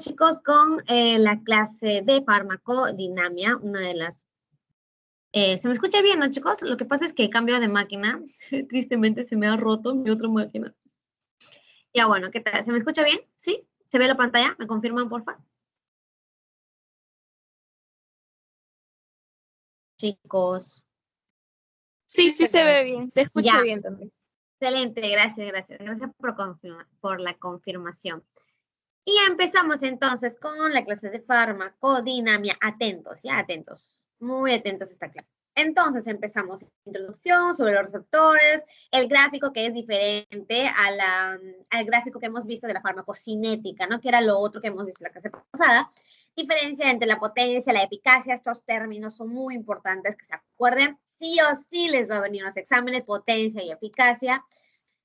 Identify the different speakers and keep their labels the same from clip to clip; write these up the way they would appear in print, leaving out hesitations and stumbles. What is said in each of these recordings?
Speaker 1: chicos con la clase de farmacodinamia, una de las... ¿se me escucha bien, no, chicos? Lo que pasa es que cambio de máquina. Tristemente se me ha roto mi otra máquina. Ya, bueno, ¿qué tal? ¿Se me escucha bien? ¿Sí? ¿Se ve la pantalla? ¿Me confirman, por favor? Chicos.
Speaker 2: Sí, sí se ve bien, se escucha
Speaker 1: Ya.
Speaker 2: bien también.
Speaker 1: Excelente, gracias, gracias. Gracias por la confirmación. Y ya empezamos entonces con la clase de farmacodinamia. Atentos, ya atentos. Muy atentos a esta clase. Entonces empezamos introducción sobre los receptores, el gráfico que es diferente al gráfico que hemos visto de la farmacocinética, ¿no? Que era lo otro que hemos visto en la clase pasada. Diferencia entre la potencia, la eficacia, estos términos son muy importantes que se acuerden. Sí o sí les va a venir en los exámenes, potencia y eficacia.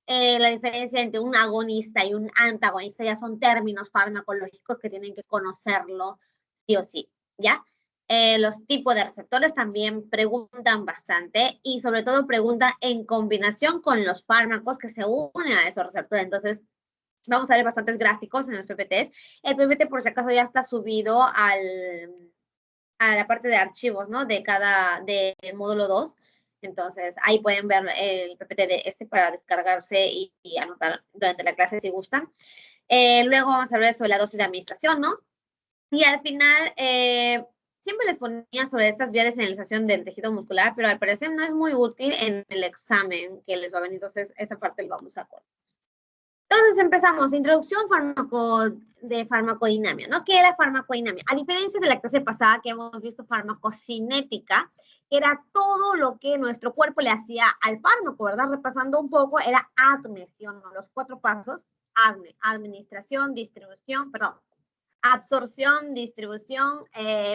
Speaker 1: La diferencia entre un agonista y un antagonista ya son términos farmacológicos que tienen que conocerlo sí o sí, ¿ya? Los tipos de receptores también preguntan bastante y sobre todo preguntan en combinación con los fármacos que se unen a esos receptores. Entonces, vamos a ver bastantes gráficos en los PPTs. El PPT, por si acaso, ya está subido a la parte de archivos, ¿no? Del módulo 2. Entonces, ahí pueden ver el PPT de este para descargarse y anotar durante la clase si gustan. Luego vamos a hablar sobre la dosis de administración, ¿no? Y al final, siempre les ponía sobre estas vías de señalización del tejido muscular, pero al parecer no es muy útil en el examen que les va a venir. Entonces, esa parte la vamos a cortar. Entonces empezamos, introducción de farmacodinamia, ¿no? ¿Qué es la farmacodinamia? A diferencia de la clase pasada que hemos visto farmacocinética, era todo lo que nuestro cuerpo le hacía al fármaco, ¿verdad? Repasando un poco, era admisión, ¿no? Los 4 pasos, administración, distribución, perdón, absorción, distribución,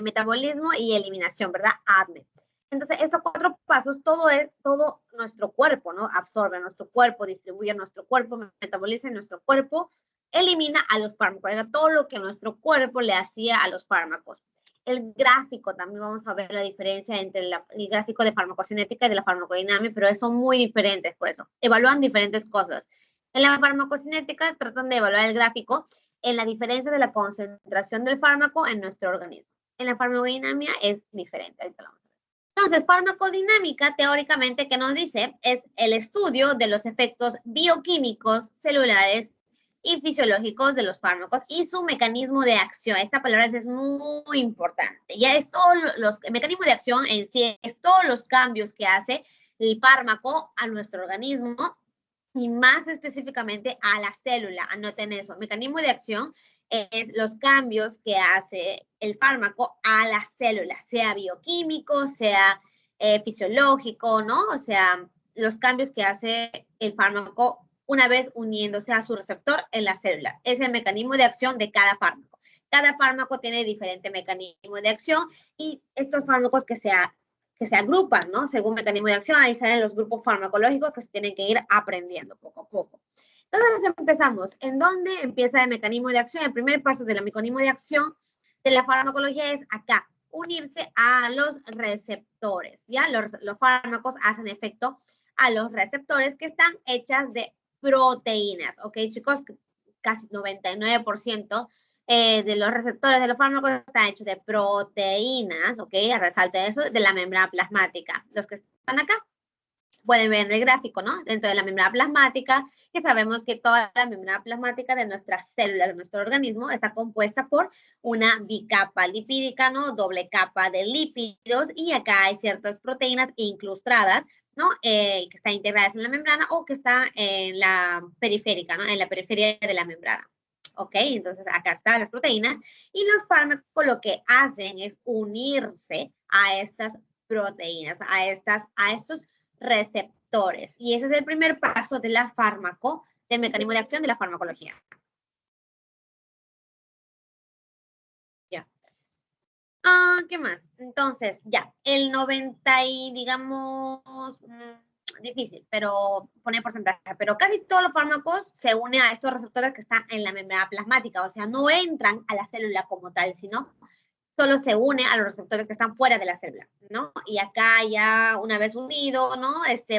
Speaker 1: metabolismo y eliminación, ¿verdad? ADME. Entonces, estos 4 pasos, todo nuestro cuerpo, ¿no? Absorbe nuestro cuerpo, distribuye nuestro cuerpo, metaboliza nuestro cuerpo, elimina a los fármacos. Era todo lo que nuestro cuerpo le hacía a los fármacos. El gráfico, también vamos a ver la diferencia entre el gráfico de farmacocinética y de la farmacodinamia, pero son muy diferentes por eso. Evalúan diferentes cosas. En la farmacocinética tratan de evaluar el gráfico en la diferencia de la concentración del fármaco en nuestro organismo. En la farmacodinamia es diferente. Ahorita lo vamos a ver. Entonces, farmacodinámica, teóricamente, ¿qué nos dice? Es el estudio de los efectos bioquímicos, celulares y fisiológicos de los fármacos y su mecanismo de acción. Esta palabra es muy importante. Ya es todo el mecanismo de acción en sí, es todos los cambios que hace el fármaco a nuestro organismo y más específicamente a la célula. Anoten eso. Mecanismo de acción es los cambios que hace el fármaco a la célula, sea bioquímico, sea fisiológico, ¿no? O sea, los cambios que hace el fármaco una vez uniéndose a su receptor en la célula. Es el mecanismo de acción de cada fármaco. Cada fármaco tiene diferente mecanismo de acción y estos fármacos que se agrupan, ¿no? Según mecanismo de acción, ahí salen los grupos farmacológicos que se tienen que ir aprendiendo poco a poco. Entonces empezamos. ¿En dónde empieza el mecanismo de acción? El primer paso del mecanismo de acción de la farmacología es acá, unirse a los receptores, ¿ya? Los fármacos hacen efecto a los receptores que están hechas de proteínas, ¿ok, chicos? Casi 99% de los receptores de los fármacos están hechos de proteínas, ¿ok? Resalte eso, de la membrana plasmática. Los que están acá pueden ver en el gráfico, ¿no? Dentro de la membrana plasmática, que sabemos que toda la membrana plasmática de nuestras células, de nuestro organismo, está compuesta por una bicapa lipídica, ¿no? Doble capa de lípidos, y acá hay ciertas proteínas incrustadas, ¿no? Que están integradas en la membrana o que están en la periférica, ¿no? En la periferia de la membrana. ¿Ok? Entonces, acá están las proteínas y los fármacos lo que hacen es unirse a estas proteínas, a estos receptores. Y ese es el primer paso de la del mecanismo de acción de la farmacología. Ya. ¿Qué más? Entonces, ya, el 90 y digamos, difícil, pero poner porcentaje, pero casi todos los fármacos se unen a estos receptores que están en la membrana plasmática, o sea, no entran a la célula como tal, sino solo se une a los receptores que están fuera de la célula, ¿no? Y acá ya una vez unido, ¿no?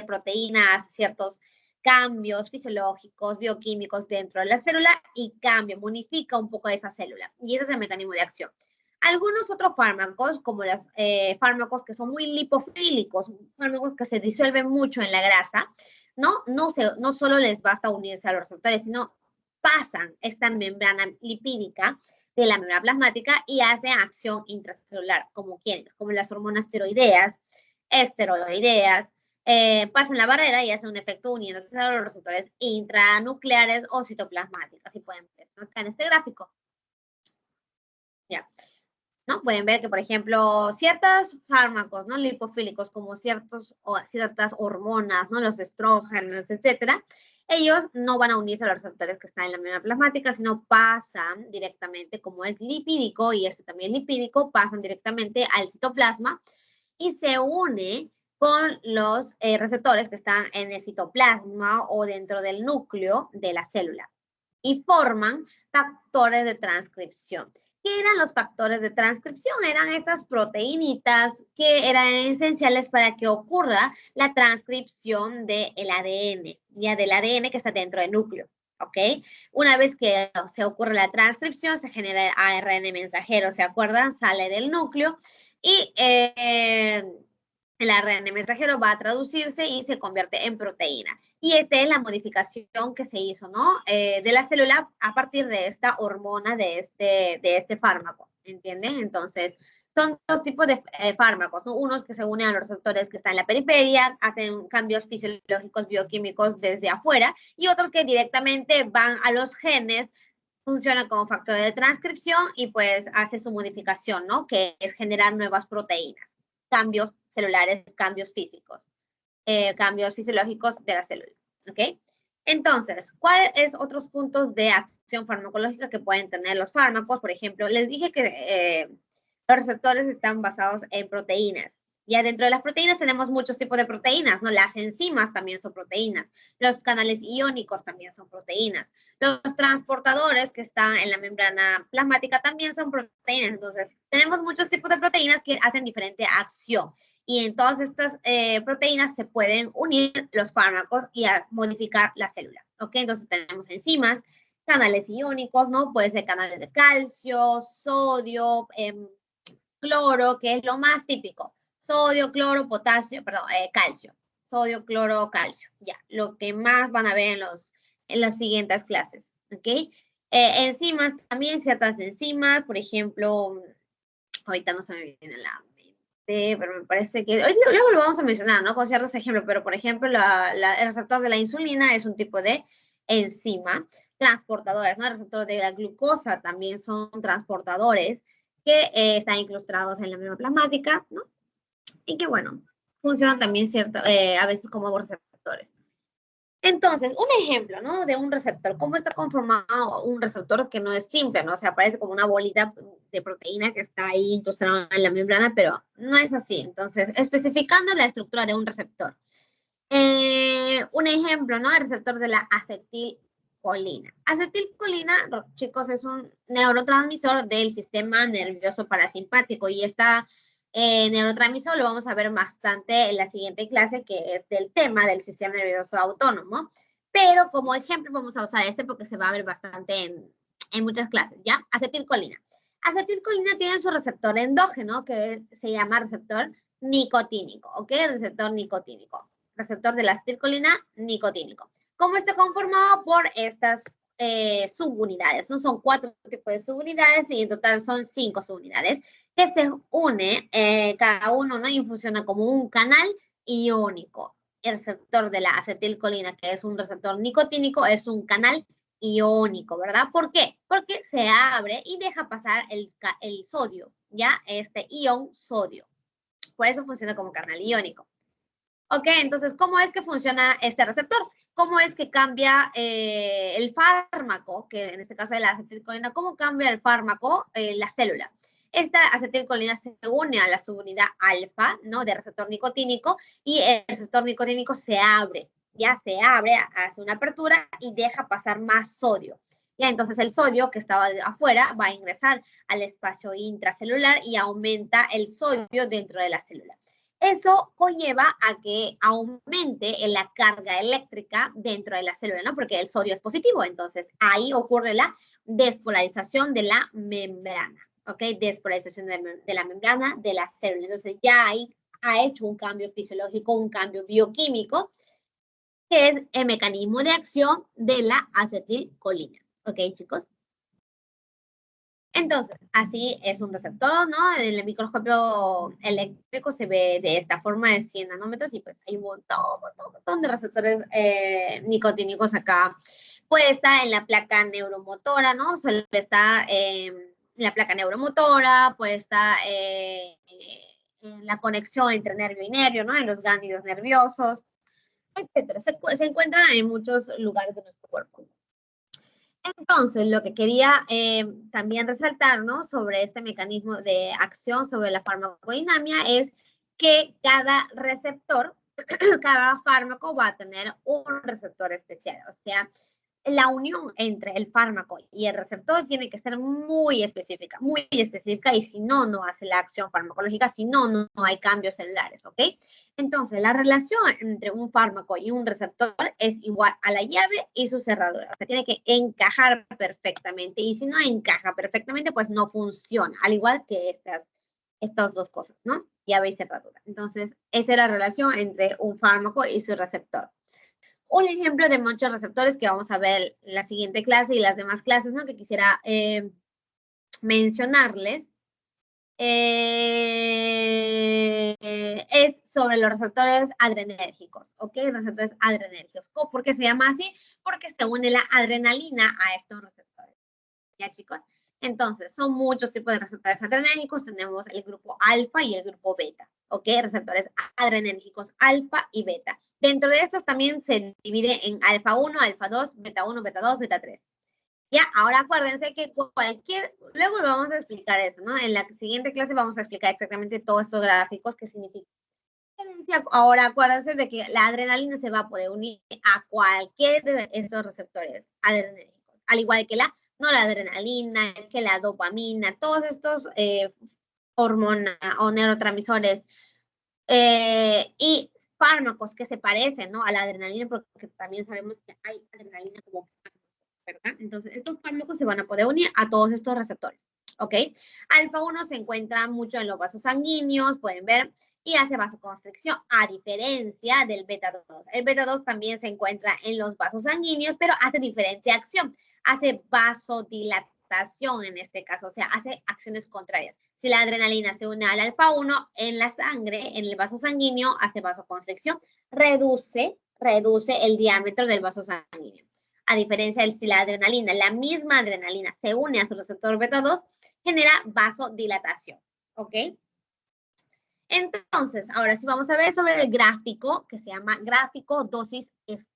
Speaker 1: Proteínas, ciertos cambios fisiológicos, bioquímicos dentro de la célula y cambia, modifica un poco esa célula. Y ese es el mecanismo de acción. Algunos otros fármacos, como los fármacos que son muy lipofílicos, fármacos que se disuelven mucho en la grasa, no solo les basta unirse a los receptores, sino pasan esta membrana lipídica de la membrana plasmática y hacen acción intracelular, como las hormonas tiroideas, esteroideas, pasan la barrera y hacen un efecto uniéndose a los receptores intranucleares o citoplasmáticos. Así pueden ver acá en este gráfico. Ya. ¿No? Pueden ver que, por ejemplo, ciertos fármacos, ¿no? Lipofílicos, como ciertas hormonas, ¿no? Los estrógenos, etcétera, ellos no van a unirse a los receptores que están en la membrana plasmática, sino pasan directamente, como es lipídico, y este también lipídico, pasan directamente al citoplasma y se une con los receptores que están en el citoplasma o dentro del núcleo de la célula y forman factores de transcripción. ¿Qué eran los factores de transcripción? Eran estas proteínitas que eran esenciales para que ocurra la transcripción del ADN, ya del ADN que está dentro del núcleo, ¿ok? Una vez que se ocurre la transcripción, se genera el ARN mensajero, ¿se acuerdan? Sale del núcleo y el ARN mensajero va a traducirse y se convierte en proteína. Y esta es la modificación que se hizo, ¿no? De la célula a partir de esta hormona de este fármaco, ¿entienden? Entonces, son dos tipos de fármacos, ¿no? Unos que se unen a los receptores que están en la periferia, hacen cambios fisiológicos, bioquímicos desde afuera, y otros que directamente van a los genes, funcionan como factores de transcripción y pues hace su modificación, ¿no? Que es generar nuevas proteínas, cambios celulares, cambios físicos. Cambios fisiológicos de la célula, ¿ok? Entonces, ¿cuáles otros puntos de acción farmacológica que pueden tener los fármacos? Por ejemplo, les dije que los receptores están basados en proteínas. Ya dentro de las proteínas tenemos muchos tipos de proteínas, ¿no? Las enzimas también son proteínas. Los canales iónicos también son proteínas. Los transportadores que están en la membrana plasmática también son proteínas. Entonces, tenemos muchos tipos de proteínas que hacen diferente acción. Y en todas estas proteínas se pueden unir los fármacos y modificar la célula, ¿ok? Entonces tenemos enzimas, canales iónicos, ¿no? Puede ser canales de calcio, sodio, cloro, que es lo más típico. Sodio, cloro, potasio, perdón, calcio. Sodio, cloro, calcio. Ya, lo que más van a ver en las siguientes clases, ¿ok? Enzimas también, ciertas enzimas, por ejemplo, ahorita no se me viene la pero me parece que, hoy luego lo vamos a mencionar, ¿no? Con ciertos ejemplos, pero por ejemplo, el receptor de la insulina es un tipo de enzima. Transportadores, ¿no? El receptor de la glucosa también son transportadores que están incrustados en la membrana plasmática, ¿no? Y que, bueno, funcionan también a veces como receptores. Entonces, un ejemplo, ¿no? De un receptor. ¿Cómo está conformado un receptor que no es simple, ¿no? O sea, parece como una bolita de proteína que está ahí incrustada en la membrana, pero no es así. Entonces, especificando la estructura de un receptor. Un ejemplo, ¿no? El receptor de la acetilcolina. Acetilcolina, chicos, es un neurotransmisor del sistema nervioso parasimpático y esta neurotransmisor lo vamos a ver bastante en la siguiente clase, que es del tema del sistema nervioso autónomo. Pero como ejemplo vamos a usar este porque se va a ver bastante en muchas clases, ¿ya? Acetilcolina. Acetilcolina tiene su receptor endógeno que se llama receptor nicotínico, ¿ok? Receptor nicotínico. Receptor de la acetilcolina nicotínico. ¿Cómo está conformado? Por estas subunidades, ¿no? Son 4 tipos de subunidades y en total son 5 subunidades que se une cada uno, ¿no? Y funciona como un canal iónico. El receptor de la acetilcolina, que es un receptor nicotínico, es un canal iónico, ¿verdad? ¿Por qué? Porque se abre y deja pasar el sodio, ¿ya? Este ion sodio. Por eso funciona como canal iónico. Ok, entonces, ¿cómo es que funciona este receptor? ¿Cómo es que cambia el fármaco, que en este caso es la acetilcolina, cómo cambia el fármaco la célula? Esta acetilcolina se une a la subunidad alfa, ¿no? De receptor nicotínico y el receptor nicotínico se abre, ya se abre, hace una apertura y deja pasar más sodio. Ya, entonces el sodio que estaba afuera va a ingresar al espacio intracelular y aumenta el sodio dentro de la célula. eso conlleva a que aumente la carga eléctrica dentro de la célula, ¿no? Porque el sodio es positivo, entonces ahí ocurre la despolarización de la membrana, ¿ok? Despolarización de la membrana de la célula. Entonces ya ahí ha hecho un cambio fisiológico, un cambio bioquímico, que es el mecanismo de acción de la acetilcolina, ¿ok, chicos? Entonces, así es un receptor, ¿no? En el microscopio eléctrico se ve de esta forma de 100 nanómetros y pues hay un montón de receptores nicotínicos acá. Puede estar en la placa neuromotora, ¿no? Suele estar en la placa neuromotora, puede estar en la conexión entre nervio y nervio, ¿no? En los ganglios nerviosos, etcétera. Se encuentra en muchos lugares de nuestro cuerpo. Entonces, lo que quería también resaltar, ¿no? Sobre este mecanismo de acción sobre la farmacodinamia es que cada receptor, cada fármaco va a tener un receptor especial. O sea, la unión entre el fármaco y el receptor tiene que ser muy específica, y si no, no hace la acción farmacológica, si no, no hay cambios celulares, ¿ok? Entonces, la relación entre un fármaco y un receptor es igual a la llave y su cerradura, o sea, tiene que encajar perfectamente, y si no encaja perfectamente, pues no funciona, al igual que estas dos cosas, ¿no? Llave y cerradura. Entonces, esa es la relación entre un fármaco y su receptor. Un ejemplo de muchos receptores que vamos a ver en la siguiente clase y las demás clases, ¿no? Que quisiera mencionarles es sobre los receptores adrenérgicos, ¿ok? Receptores adrenérgicos. ¿Por qué se llama así? Porque se une la adrenalina a estos receptores. ¿Ya, chicos? Entonces, son muchos tipos de receptores adrenérgicos. Tenemos el grupo alfa y el grupo beta, ¿ok? Receptores adrenérgicos alfa y beta. Dentro de estos también se divide en alfa 1, alfa 2, beta 1, beta 2, beta 3. Ya, ahora acuérdense que luego lo vamos a explicar eso, ¿no? En la siguiente clase vamos a explicar exactamente todos estos gráficos, qué significa. Ahora acuérdense de que la adrenalina se va a poder unir a cualquier de estos receptores adrenérgicos, al igual que la noradrenalina, que la dopamina, todos estos hormonas o neurotransmisores y fármacos que se parecen, ¿no? A la adrenalina, porque también sabemos que hay adrenalina como fármaco, ¿verdad? Entonces, estos fármacos se van a poder unir a todos estos receptores, ¿ok? Alfa 1 se encuentra mucho en los vasos sanguíneos, pueden ver, y hace vasoconstricción, a diferencia del beta 2. El beta 2 también se encuentra en los vasos sanguíneos, pero hace diferente acción, hace vasodilatación en este caso, o sea, hace acciones contrarias. Si la adrenalina se une al alfa 1 en la sangre, en el vaso sanguíneo, hace vasoconstricción, reduce el diámetro del vaso sanguíneo. A diferencia de si la adrenalina, la misma adrenalina, se une a su receptor beta 2, genera vasodilatación, ¿ok? Entonces, ahora sí vamos a ver sobre el gráfico que se llama gráfico dosis efecto.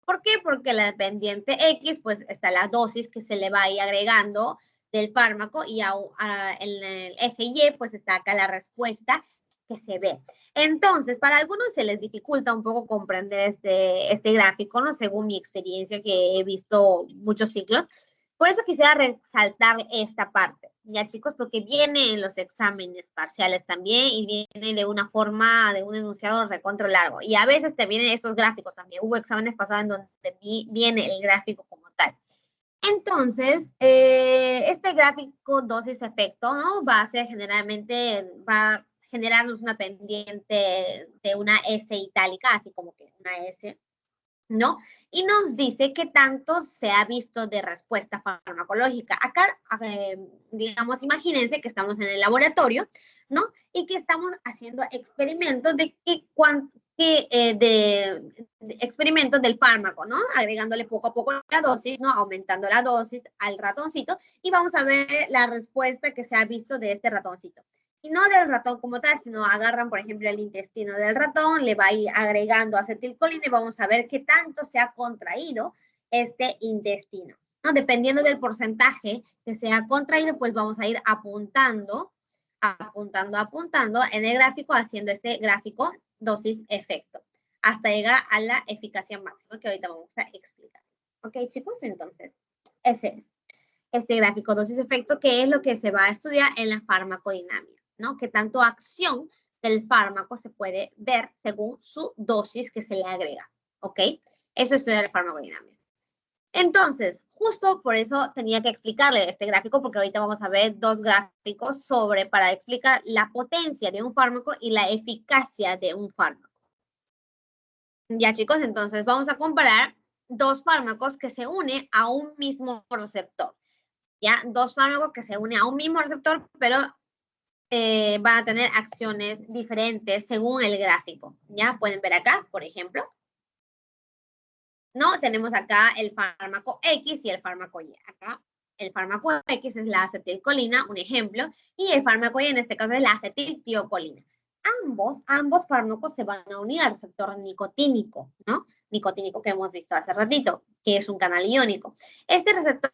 Speaker 1: ¿Por qué? Porque la pendiente X, pues está la dosis que se le va a ir agregando del fármaco y en el eje Y, pues está acá la respuesta que se ve. Entonces, para algunos se les dificulta un poco comprender este gráfico, ¿no? Según mi experiencia que he visto muchos ciclos. Por eso quisiera resaltar esta parte, ya chicos, porque viene en los exámenes parciales también y viene de una forma, de un enunciado recontra largo. Y a veces te vienen estos gráficos también. Hubo exámenes pasados en donde viene el gráfico como tal. Entonces, este gráfico dosis-efecto, ¿no? Va a ser generalmente, va a generarnos una pendiente de una S itálica, así como que una S, ¿no? Y nos dice qué tanto se ha visto de respuesta farmacológica. Acá, digamos, imagínense que estamos en el laboratorio, ¿no? Y que estamos haciendo experimentos de experimentos del fármaco, ¿no? Agregándole poco a poco la dosis, ¿no? Aumentando la dosis al ratoncito y vamos a ver la respuesta que se ha visto de este ratoncito. Y no del ratón como tal, sino agarran, por ejemplo, el intestino del ratón, le va a ir agregando acetilcolina y vamos a ver qué tanto se ha contraído este intestino, ¿no? Dependiendo del porcentaje que se ha contraído, pues vamos a ir apuntando en el gráfico, haciendo este gráfico dosis-efecto, hasta llegar a la eficacia máxima, que ahorita vamos a explicar. ¿Ok, chicos? Entonces, ese es este gráfico dosis-efecto, que es lo que se va a estudiar en la farmacodinámica, ¿no? Que tanto acción del fármaco se puede ver según su dosis que se le agrega, ¿ok? Eso es estudiar la farmacodinámica. Entonces, justo por eso tenía que explicarle este gráfico, porque ahorita vamos a ver dos gráficos para explicar la potencia de un fármaco y la eficacia de un fármaco. Ya, chicos, entonces vamos a comparar dos fármacos que se unen a un mismo receptor. Ya, dos fármacos que se unen a un mismo receptor, pero van a tener acciones diferentes según el gráfico. Ya, pueden ver acá, por ejemplo. No, tenemos acá el fármaco X y el fármaco Y. Acá el fármaco X es la acetilcolina, un ejemplo, y el fármaco Y en este caso es la acetiltiocolina. Ambos fármacos se van a unir al receptor nicotínico, ¿no? Nicotínico que hemos visto hace ratito, que es un canal iónico. Este receptor,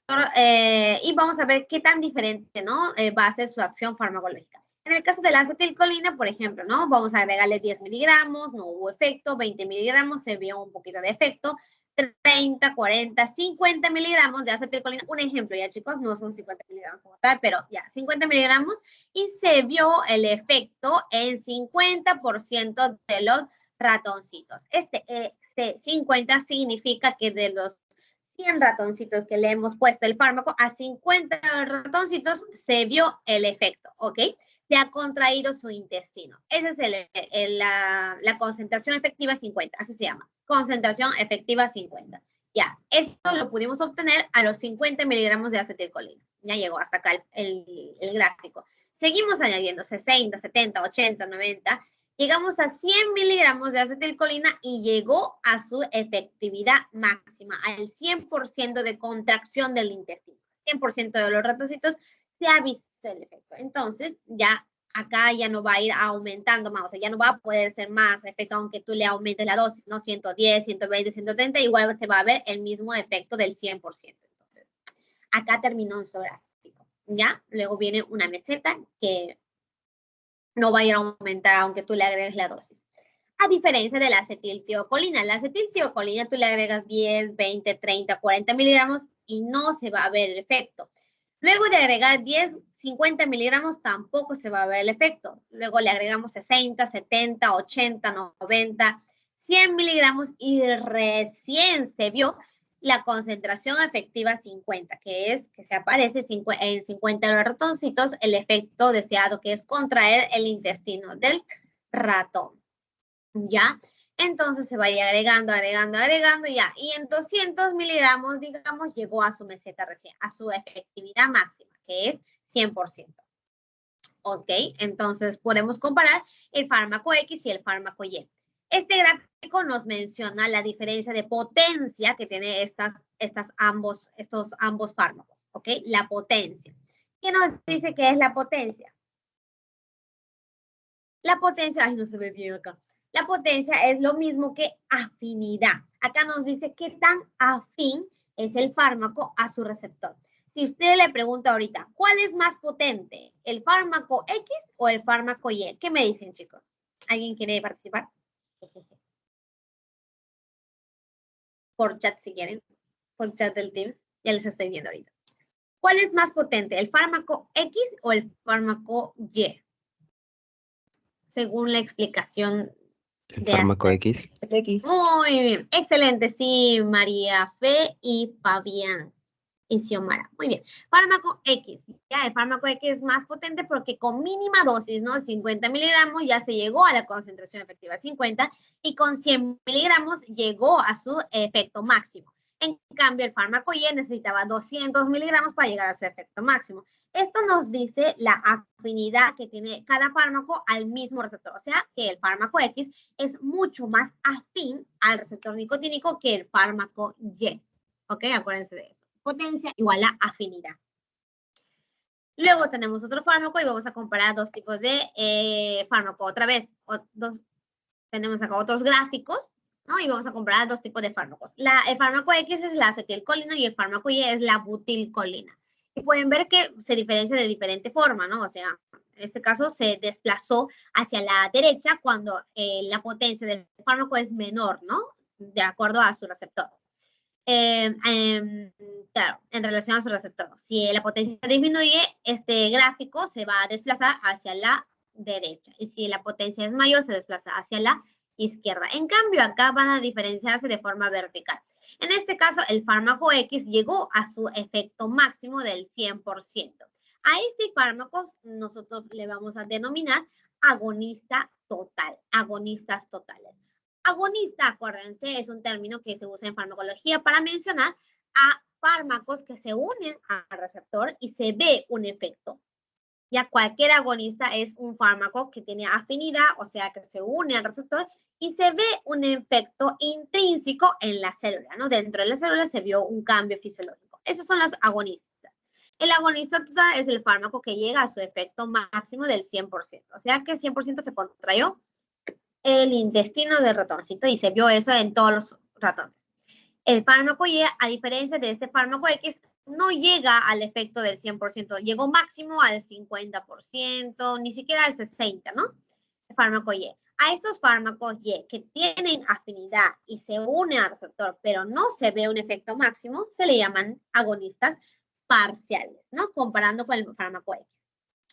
Speaker 1: y vamos a ver qué tan diferente, ¿no? Va a ser su acción farmacológica. En el caso de la acetilcolina, por ejemplo, ¿no? Vamos a agregarle 10 miligramos, no hubo efecto, 20 miligramos, se vio un poquito de efecto, 30, 40, 50 miligramos de acetilcolina. Un ejemplo, ya chicos, no son 50 miligramos como tal, pero ya, 50 miligramos y se vio el efecto en 50% de los ratoncitos. Este 50 significa que de los 100 ratoncitos que le hemos puesto el fármaco, a 50 ratoncitos se vio el efecto, ¿ok? Se ha contraído su intestino. Esa es la concentración efectiva 50, así se llama. Concentración efectiva 50. Ya, esto lo pudimos obtener a los 50 miligramos de acetilcolina. Ya llegó hasta acá el gráfico. Seguimos añadiendo 60, 70, 80, 90. Llegamos a 100 miligramos de acetilcolina y llegó a su efectividad máxima, al 100% de contracción del intestino. 100% de los ratoncitos se ha visto el efecto. Entonces, ya acá ya no va a ir aumentando más, o sea, ya no va a poder ser más efecto aunque tú le aumentes la dosis, ¿no? 110, 120, 130, igual se va a ver el mismo efecto del 100%. Entonces, acá terminó nuestro gráfico, ¿ya? Luego viene una meseta que no va a ir a aumentar aunque tú le agregues la dosis. A diferencia de la acetiltiocolina. La acetiltiocolina tú le agregas 10, 20, 30, 40 miligramos y no se va a ver el efecto. Luego de agregar 10, 50 miligramos tampoco se va a ver el efecto. Luego le agregamos 60, 70, 80, 90, 100 miligramos y recién se vio la concentración efectiva 50, que es que se aparece en 50 de los ratoncitos el efecto deseado, que es contraer el intestino del ratón. ¿Ya? Entonces se va a ir agregando, ya. Y en 200 miligramos, digamos, llegó a su meseta recién, a su efectividad máxima, que es 100%. ¿Ok? Entonces podemos comparar el fármaco X y el fármaco Y. Este gráfico nos menciona la diferencia de potencia que tiene estos ambos fármacos. ¿Ok? La potencia. ¿Qué nos dice que es la potencia? La potencia, ay, no se ve bien acá. La potencia es lo mismo que afinidad. Acá nos dice qué tan afín es el fármaco a su receptor. Si usted le pregunta ahorita, ¿cuál es más potente? ¿El fármaco X o el fármaco Y? ¿Qué me dicen, chicos? ¿Alguien quiere participar? Por chat, si quieren. Por chat del Teams. Ya les estoy viendo ahorita. ¿Cuál es más potente? ¿El fármaco X o el fármaco Y? Según la explicación
Speaker 3: el fármaco X.
Speaker 1: Muy bien, excelente, sí, María Fe y Fabián y Xiomara. Muy bien, fármaco X, ya el fármaco X es más potente porque con mínima dosis, ¿no? 50 miligramos ya se llegó a la concentración efectiva 50 y con 100 miligramos llegó a su efecto máximo. En cambio, el fármaco Y necesitaba 200 miligramos para llegar a su efecto máximo. Esto nos dice la afinidad que tiene cada fármaco al mismo receptor. O sea, que el fármaco X es mucho más afín al receptor nicotínico que el fármaco Y. ¿Ok? Acuérdense de eso. Potencia igual a afinidad. Luego tenemos otro fármaco y vamos a comparar dos tipos de fármaco. Otra vez, tenemos acá otros gráficos, ¿no? Y vamos a comparar dos tipos de fármacos. El fármaco X es la acetilcolina y el fármaco Y es la butilcolina. Y pueden ver que se diferencia de diferente forma, ¿no? O sea, en este caso se desplazó hacia la derecha cuando la potencia del fármaco es menor, ¿no? De acuerdo a su receptor. Claro, en relación a su receptor. Si la potencia disminuye, este gráfico se va a desplazar hacia la derecha. Y si la potencia es mayor, se desplaza hacia la izquierda. En cambio, acá van a diferenciarse de forma vertical. En este caso, el fármaco X llegó a su efecto máximo del 100%. A este fármaco nosotros le vamos a denominar agonista total, agonistas totales. Agonista, acuérdense, es un término que se usa en farmacología para mencionar a fármacos que se unen al receptor y se ve un efecto. Ya cualquier agonista es un fármaco que tiene afinidad, o sea, que se une al receptor y se ve un efecto intrínseco en la célula, ¿no? Dentro de la célula se vio un cambio fisiológico. Esos son los agonistas. El agonista total es el fármaco que llega a su efecto máximo del 100%. O sea que 100% se contrayó el intestino del ratoncito y se vio eso en todos los ratones. El fármaco Y, a diferencia de este fármaco X, no llega al efecto del 100%, llegó máximo al 50%, ni siquiera al 60%, ¿no? El fármaco Y. A estos fármacos Y que tienen afinidad y se unen al receptor, pero no se ve un efecto máximo, se le llaman agonistas parciales, ¿no? Comparando con el fármaco X.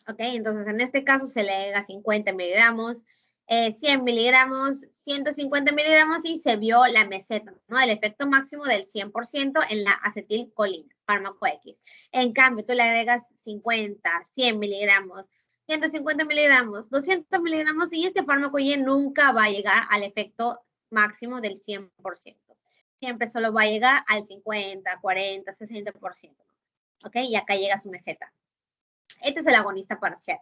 Speaker 1: ¿Ok? Entonces, en este caso se le agrega 50 miligramos, 100 miligramos, 150 miligramos y se vio la meseta, ¿no? El efecto máximo del 100% en la acetilcolina, fármaco X. En cambio, tú le agregas 50, 100 miligramos, 150 miligramos, 200 miligramos y este fármaco Y nunca va a llegar al efecto máximo del 100%. Siempre solo va a llegar al 50, 40, 60%. ¿Ok? Y acá llega su meseta. Este es el agonista parcial.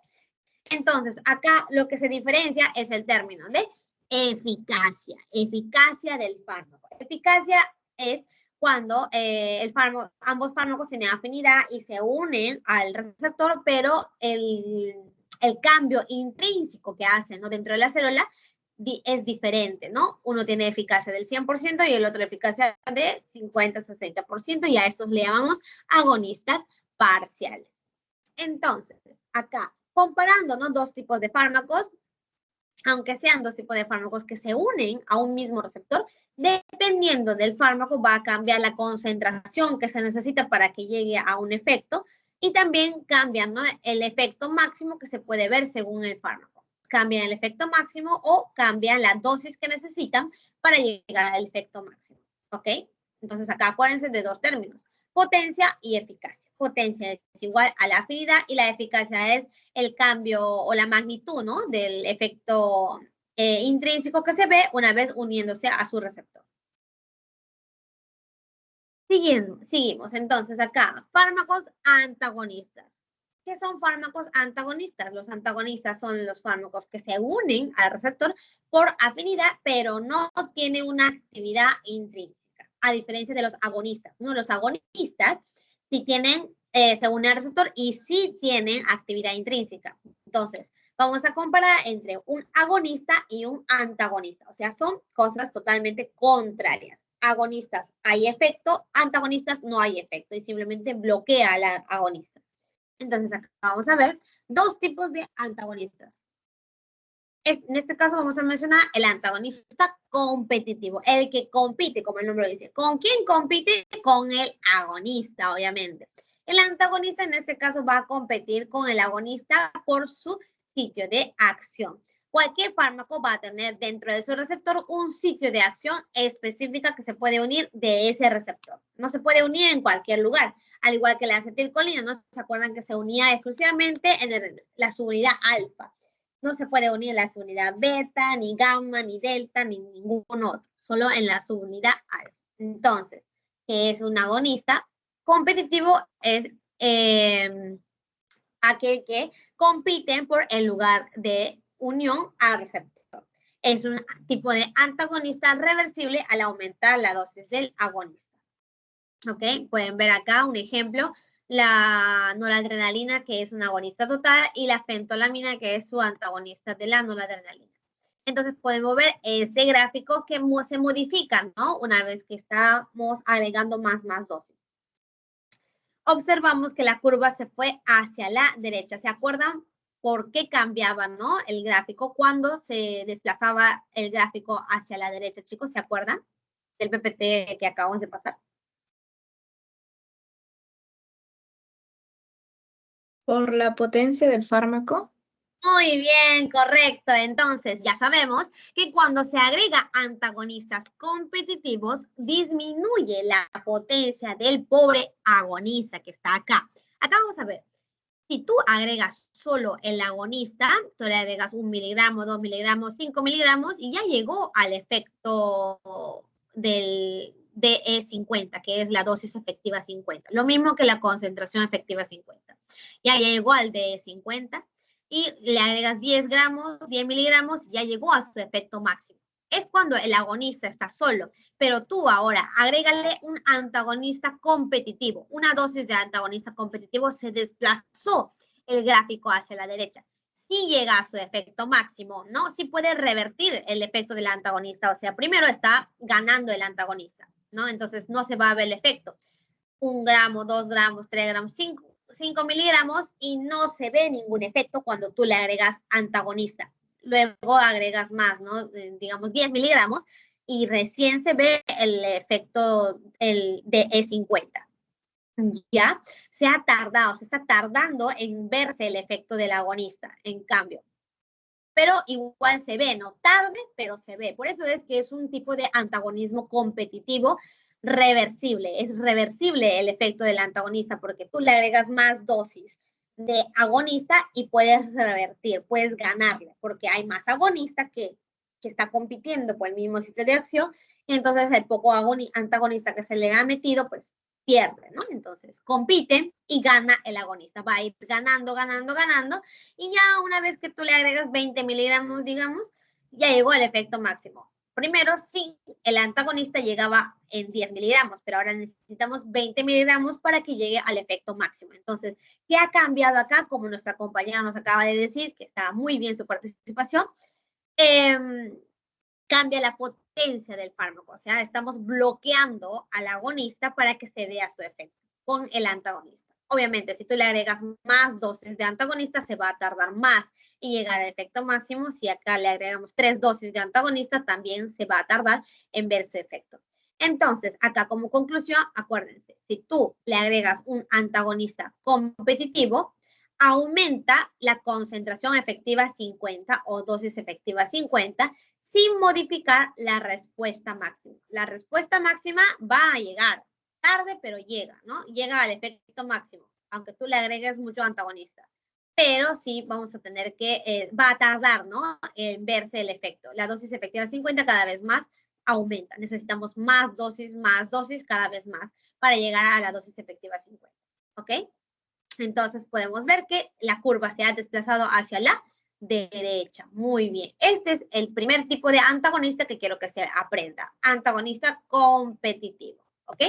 Speaker 1: Entonces, acá lo que se diferencia es el término de eficacia, eficacia del fármaco. Eficacia es cuando ambos fármacos tienen afinidad y se unen al receptor, pero el cambio intrínseco que hacen, ¿no? Dentro de la célula es diferente, ¿no? Uno tiene eficacia del 100% y el otro eficacia de 50-60%, y a estos le llamamos agonistas parciales. Entonces, acá, comparando, ¿no? Dos tipos de fármacos, aunque sean dos tipos de fármacos que se unen a un mismo receptor, dependiendo del fármaco va a cambiar la concentración que se necesita para que llegue a un efecto y también cambian, ¿no? El efecto máximo que se puede ver según el fármaco. Cambian el efecto máximo o cambian la dosis que necesitan para llegar al efecto máximo, ¿ok? Entonces acá acuérdense de dos términos, potencia y eficacia. Potencia es igual a la afinidad y la eficacia es el cambio o la magnitud, ¿no? Del efecto intrínseco que se ve una vez uniéndose a su receptor. Seguimos. Entonces acá, fármacos antagonistas. ¿Qué son fármacos antagonistas? Los antagonistas son los fármacos que se unen al receptor por afinidad, pero no tienen una actividad intrínseca, a diferencia de los agonistas, ¿no? Los agonistas sí tienen, se unen al receptor y sí tienen actividad intrínseca. Entonces, vamos a comparar entre un agonista y un antagonista. O sea, son cosas totalmente contrarias. Agonistas hay efecto, antagonistas no hay efecto y simplemente bloquea al agonista. Entonces, acá vamos a ver dos tipos de antagonistas. En este caso vamos a mencionar el antagonista competitivo, el que compite, como el nombre lo dice. ¿Con quién compite? Con el agonista, obviamente. El antagonista en este caso va a competir con el agonista por su sitio de acción. Cualquier fármaco va a tener dentro de su receptor un sitio de acción específica que se puede unir de ese receptor. No se puede unir en cualquier lugar, al igual que la acetilcolina. ¿No se acuerdan que se unía exclusivamente en la subunidad alfa? No se puede unir en la subunidad beta, ni gamma, ni delta, ni ningún otro, solo en la subunidad alfa. Entonces, ¿qué es un agonista? Competitivo es aquel que compite por el lugar de unión al receptor. Es un tipo de antagonista reversible al aumentar la dosis del agonista. ¿Ok? Pueden ver acá un ejemplo, la noradrenalina, que es un agonista total, y la fentolamina, que es su antagonista de la noradrenalina. Entonces podemos ver este gráfico que se modifica, ¿no? Una vez que estamos agregando más dosis. Observamos que la curva se fue hacia la derecha. ¿Se acuerdan por qué cambiaba, ¿no? El gráfico cuando se desplazaba el gráfico hacia la derecha, chicos? ¿Se acuerdan del PPT que acabamos de pasar?
Speaker 2: Por la potencia del fármaco.
Speaker 1: Muy bien, correcto. Entonces, ya sabemos que cuando se agrega antagonistas competitivos, disminuye la potencia del pobre agonista que está acá. Acá vamos a ver. Si tú agregas solo el agonista, tú le agregas 1 miligramo, 2 miligramos, 5 miligramos y ya llegó al efecto del DE50, que es la dosis efectiva 50. Lo mismo que la concentración efectiva 50. Ya llegó al DE50 y le agregas 10 gramos, 10 miligramos, ya llegó a su efecto máximo. Es cuando el agonista está solo, pero tú ahora agrégale un antagonista competitivo. Una dosis de antagonista competitivo se desplazó el gráfico hacia la derecha. Sí llega a su efecto máximo, ¿no? Sí puede revertir el efecto del antagonista. O sea, primero está ganando el antagonista, ¿no? Entonces no se va a ver el efecto. 1 gramo, 2 gramos, 3 gramos, 5 miligramos y no se ve ningún efecto cuando tú le agregas antagonista. Luego agregas más, ¿no? Digamos 10 miligramos y recién se ve el efecto de E50. Ya se ha tardado, se está tardando en verse el efecto del agonista, en cambio. Pero igual se ve, no tarde, pero se ve. Por eso es que es un tipo de antagonismo competitivo reversible. Es reversible el efecto del antagonista porque tú le agregas más dosis de agonista y puedes revertir, puedes ganarle, porque hay más agonista que está compitiendo por el mismo sitio de acción, y entonces el poco antagonista que se le ha metido, pues pierde, ¿no? Entonces compite y gana el agonista, va a ir ganando, ganando, ganando, y ya una vez que tú le agregas 20 miligramos, digamos, ya llegó el efecto máximo. Primero, sí, el antagonista llegaba en 10 miligramos, pero ahora necesitamos 20 miligramos para que llegue al efecto máximo. Entonces, ¿qué ha cambiado acá? Como nuestra compañera nos acaba de decir, que estaba muy bien su participación, cambia la potencia del fármaco. O sea, estamos bloqueando al agonista para que se vea su efecto con el antagonista. Obviamente, si tú le agregas más dosis de antagonista, se va a tardar más en llegar al efecto máximo. Si acá le agregamos 3 dosis de antagonista, también se va a tardar en ver su efecto. Entonces, acá como conclusión, acuérdense, si tú le agregas un antagonista competitivo, aumenta la concentración efectiva 50 o dosis efectiva 50 sin modificar la respuesta máxima. La respuesta máxima va a llegar tarde, pero llega, ¿no? Llega al efecto máximo, aunque tú le agregues mucho antagonista. Pero sí vamos a tener que, va a tardar, ¿no? En verse el efecto. La dosis efectiva 50 cada vez más aumenta. Necesitamos más dosis cada vez más para llegar a la dosis efectiva 50, ¿ok? Entonces podemos ver que la curva se ha desplazado hacia la derecha. Muy bien. Este es el primer tipo de antagonista que quiero que se aprenda. Antagonista competitivo, ¿ok?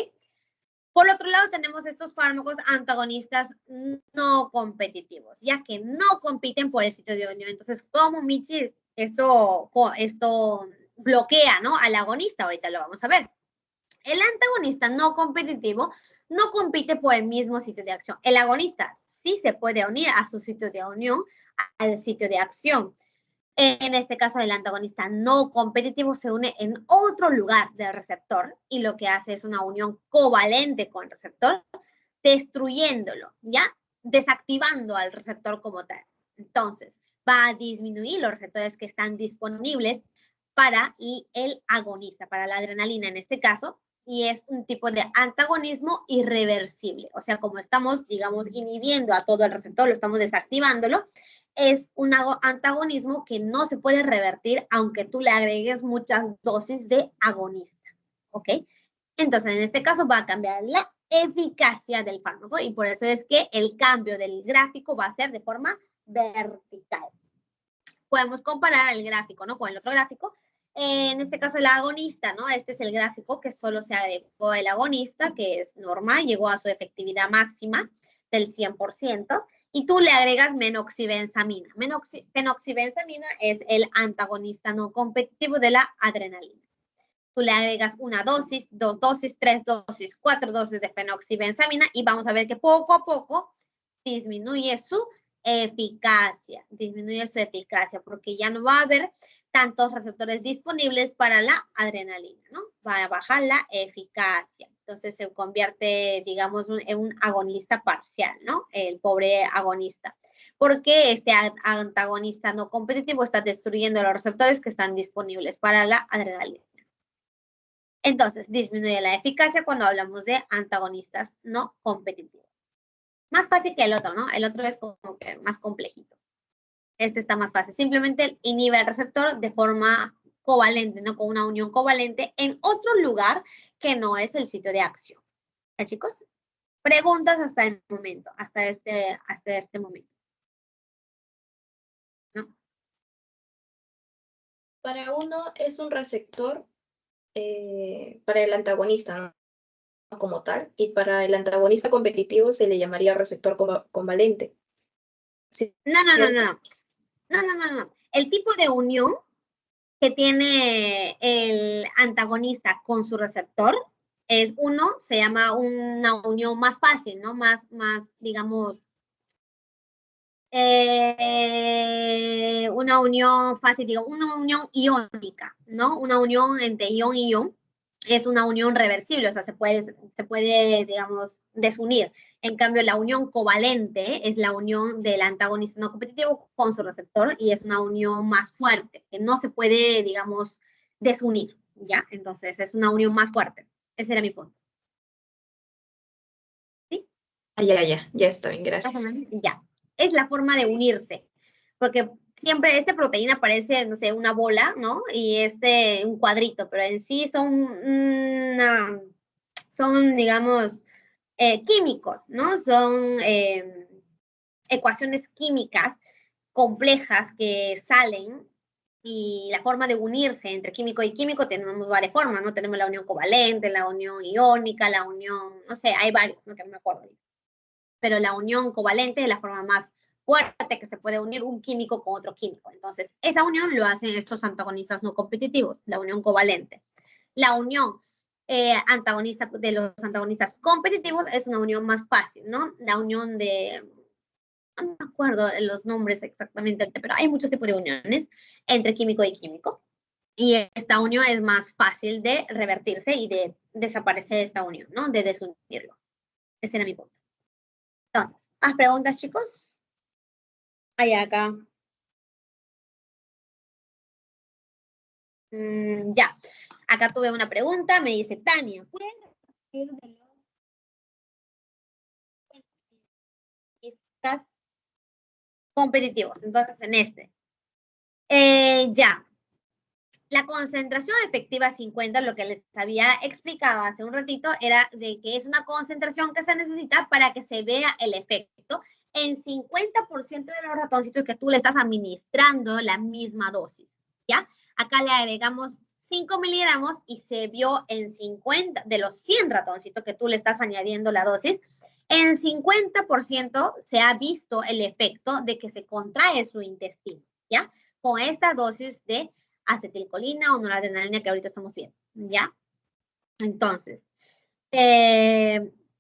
Speaker 1: Por otro lado, tenemos estos fármacos antagonistas no competitivos, ya que no compiten por el sitio de unión. Entonces, ¿cómo, Michi, esto bloquea, ¿no? Al agonista? Ahorita lo vamos a ver. El antagonista no competitivo no compite por el mismo sitio de acción. El agonista sí se puede unir a su sitio de unión, al sitio de acción. En este caso, el antagonista no competitivo se une en otro lugar del receptor y lo que hace es una unión covalente con el receptor, destruyéndolo, ¿ya? Desactivando al receptor como tal. Entonces, va a disminuir los receptores que están disponibles para el agonista, para la adrenalina en este caso, y es un tipo de antagonismo irreversible. O sea, como estamos, digamos, inhibiendo a todo el receptor, lo estamos desactivándolo, es un antagonismo que no se puede revertir aunque tú le agregues muchas dosis de agonista, ¿ok? Entonces, en este caso va a cambiar la eficacia del fármaco y por eso es que el cambio del gráfico va a ser de forma vertical. Podemos comparar el gráfico, ¿no? Con el otro gráfico. En este caso, el agonista, ¿no? Este es el gráfico que solo se agregó el agonista, que es normal, llegó a su efectividad máxima del 100%. Y tú le agregas menoxibenzamina. Menoxibenzamina es el antagonista no competitivo de la adrenalina. Tú le agregas una dosis, 2 dosis, 3 dosis, 4 dosis de fenoxibenzamina y vamos a ver que poco a poco disminuye su eficacia, porque ya no va a haber tantos receptores disponibles para la adrenalina, ¿no? Va a bajar la eficacia. Entonces se convierte, digamos, en un agonista parcial, ¿no? El pobre agonista. porque este antagonista no competitivo está destruyendo los receptores que están disponibles para la adrenalina. Entonces, disminuye la eficacia cuando hablamos de antagonistas no competitivos. Más fácil que el otro, ¿no? El otro es como que más complejito. Este está más fácil. Simplemente inhibe el receptor de forma covalente, ¿no? Con una unión covalente en otro lugar que no es el sitio de acción. ¿Ya, chicos? Preguntas hasta el momento, hasta este momento. ¿No?
Speaker 2: Para uno es un receptor para el antagonista, ¿no? Como tal, y para el antagonista competitivo se le llamaría receptor convalente. Sí,
Speaker 1: No. El tipo de unión que tiene el antagonista con su receptor es se llama una unión más fácil, ¿no? Más digamos, una unión fácil, digamos, una unión iónica, ¿no? Una unión entre ión y ión es una unión reversible, o sea, se puede, digamos, desunir. En cambio, la unión covalente es la unión del antagonista no competitivo con su receptor y es una unión más fuerte, que no se puede, digamos, desunir, ¿ya? Entonces, es una unión más fuerte. Ese era mi punto. ¿Sí?
Speaker 2: Ya está bien, gracias.
Speaker 1: Ya. Es la forma de unirse, porque siempre esta proteína parece, no sé, una bola, ¿no? Y un cuadrito, pero en sí son digamos, químicos, ¿no? Son ecuaciones químicas complejas que salen y la forma de unirse entre químico y químico tenemos varias formas, ¿no? Tenemos la unión covalente, la unión iónica, la unión, no sé, hay varios, ¿no? Que no me acuerdo. Pero la unión covalente es la forma más fuerte que se puede unir un químico con otro químico. Entonces, esa unión lo hacen estos antagonistas no competitivos, la unión covalente. La unión antagonista de los antagonistas competitivos es una unión más fácil, ¿no? La unión no me acuerdo los nombres exactamente, pero hay muchos tipos de uniones entre químico y químico. Y esta unión es más fácil de revertirse y de desaparecer esta unión, ¿no? De desunirlo. Ese era mi punto. Entonces, ¿más preguntas, chicos? Hay acá. Ya. Acá tuve una pregunta. Me dice Tania. ¿Pueden repetir de los competitivos? Entonces, en este. Ya. La concentración efectiva 50, lo que les había explicado hace un ratito, era de que es una concentración que se necesita para que se vea el efecto en 50% de los ratoncitos que tú le estás administrando la misma dosis, ¿ya? Acá le agregamos 5 miligramos y se vio en 50, de los 100 ratoncitos que tú le estás añadiendo la dosis, en 50% se ha visto el efecto de que se contrae su intestino, ¿ya? Con esta dosis de acetilcolina o noradrenalina que ahorita estamos viendo, ¿ya? Entonces,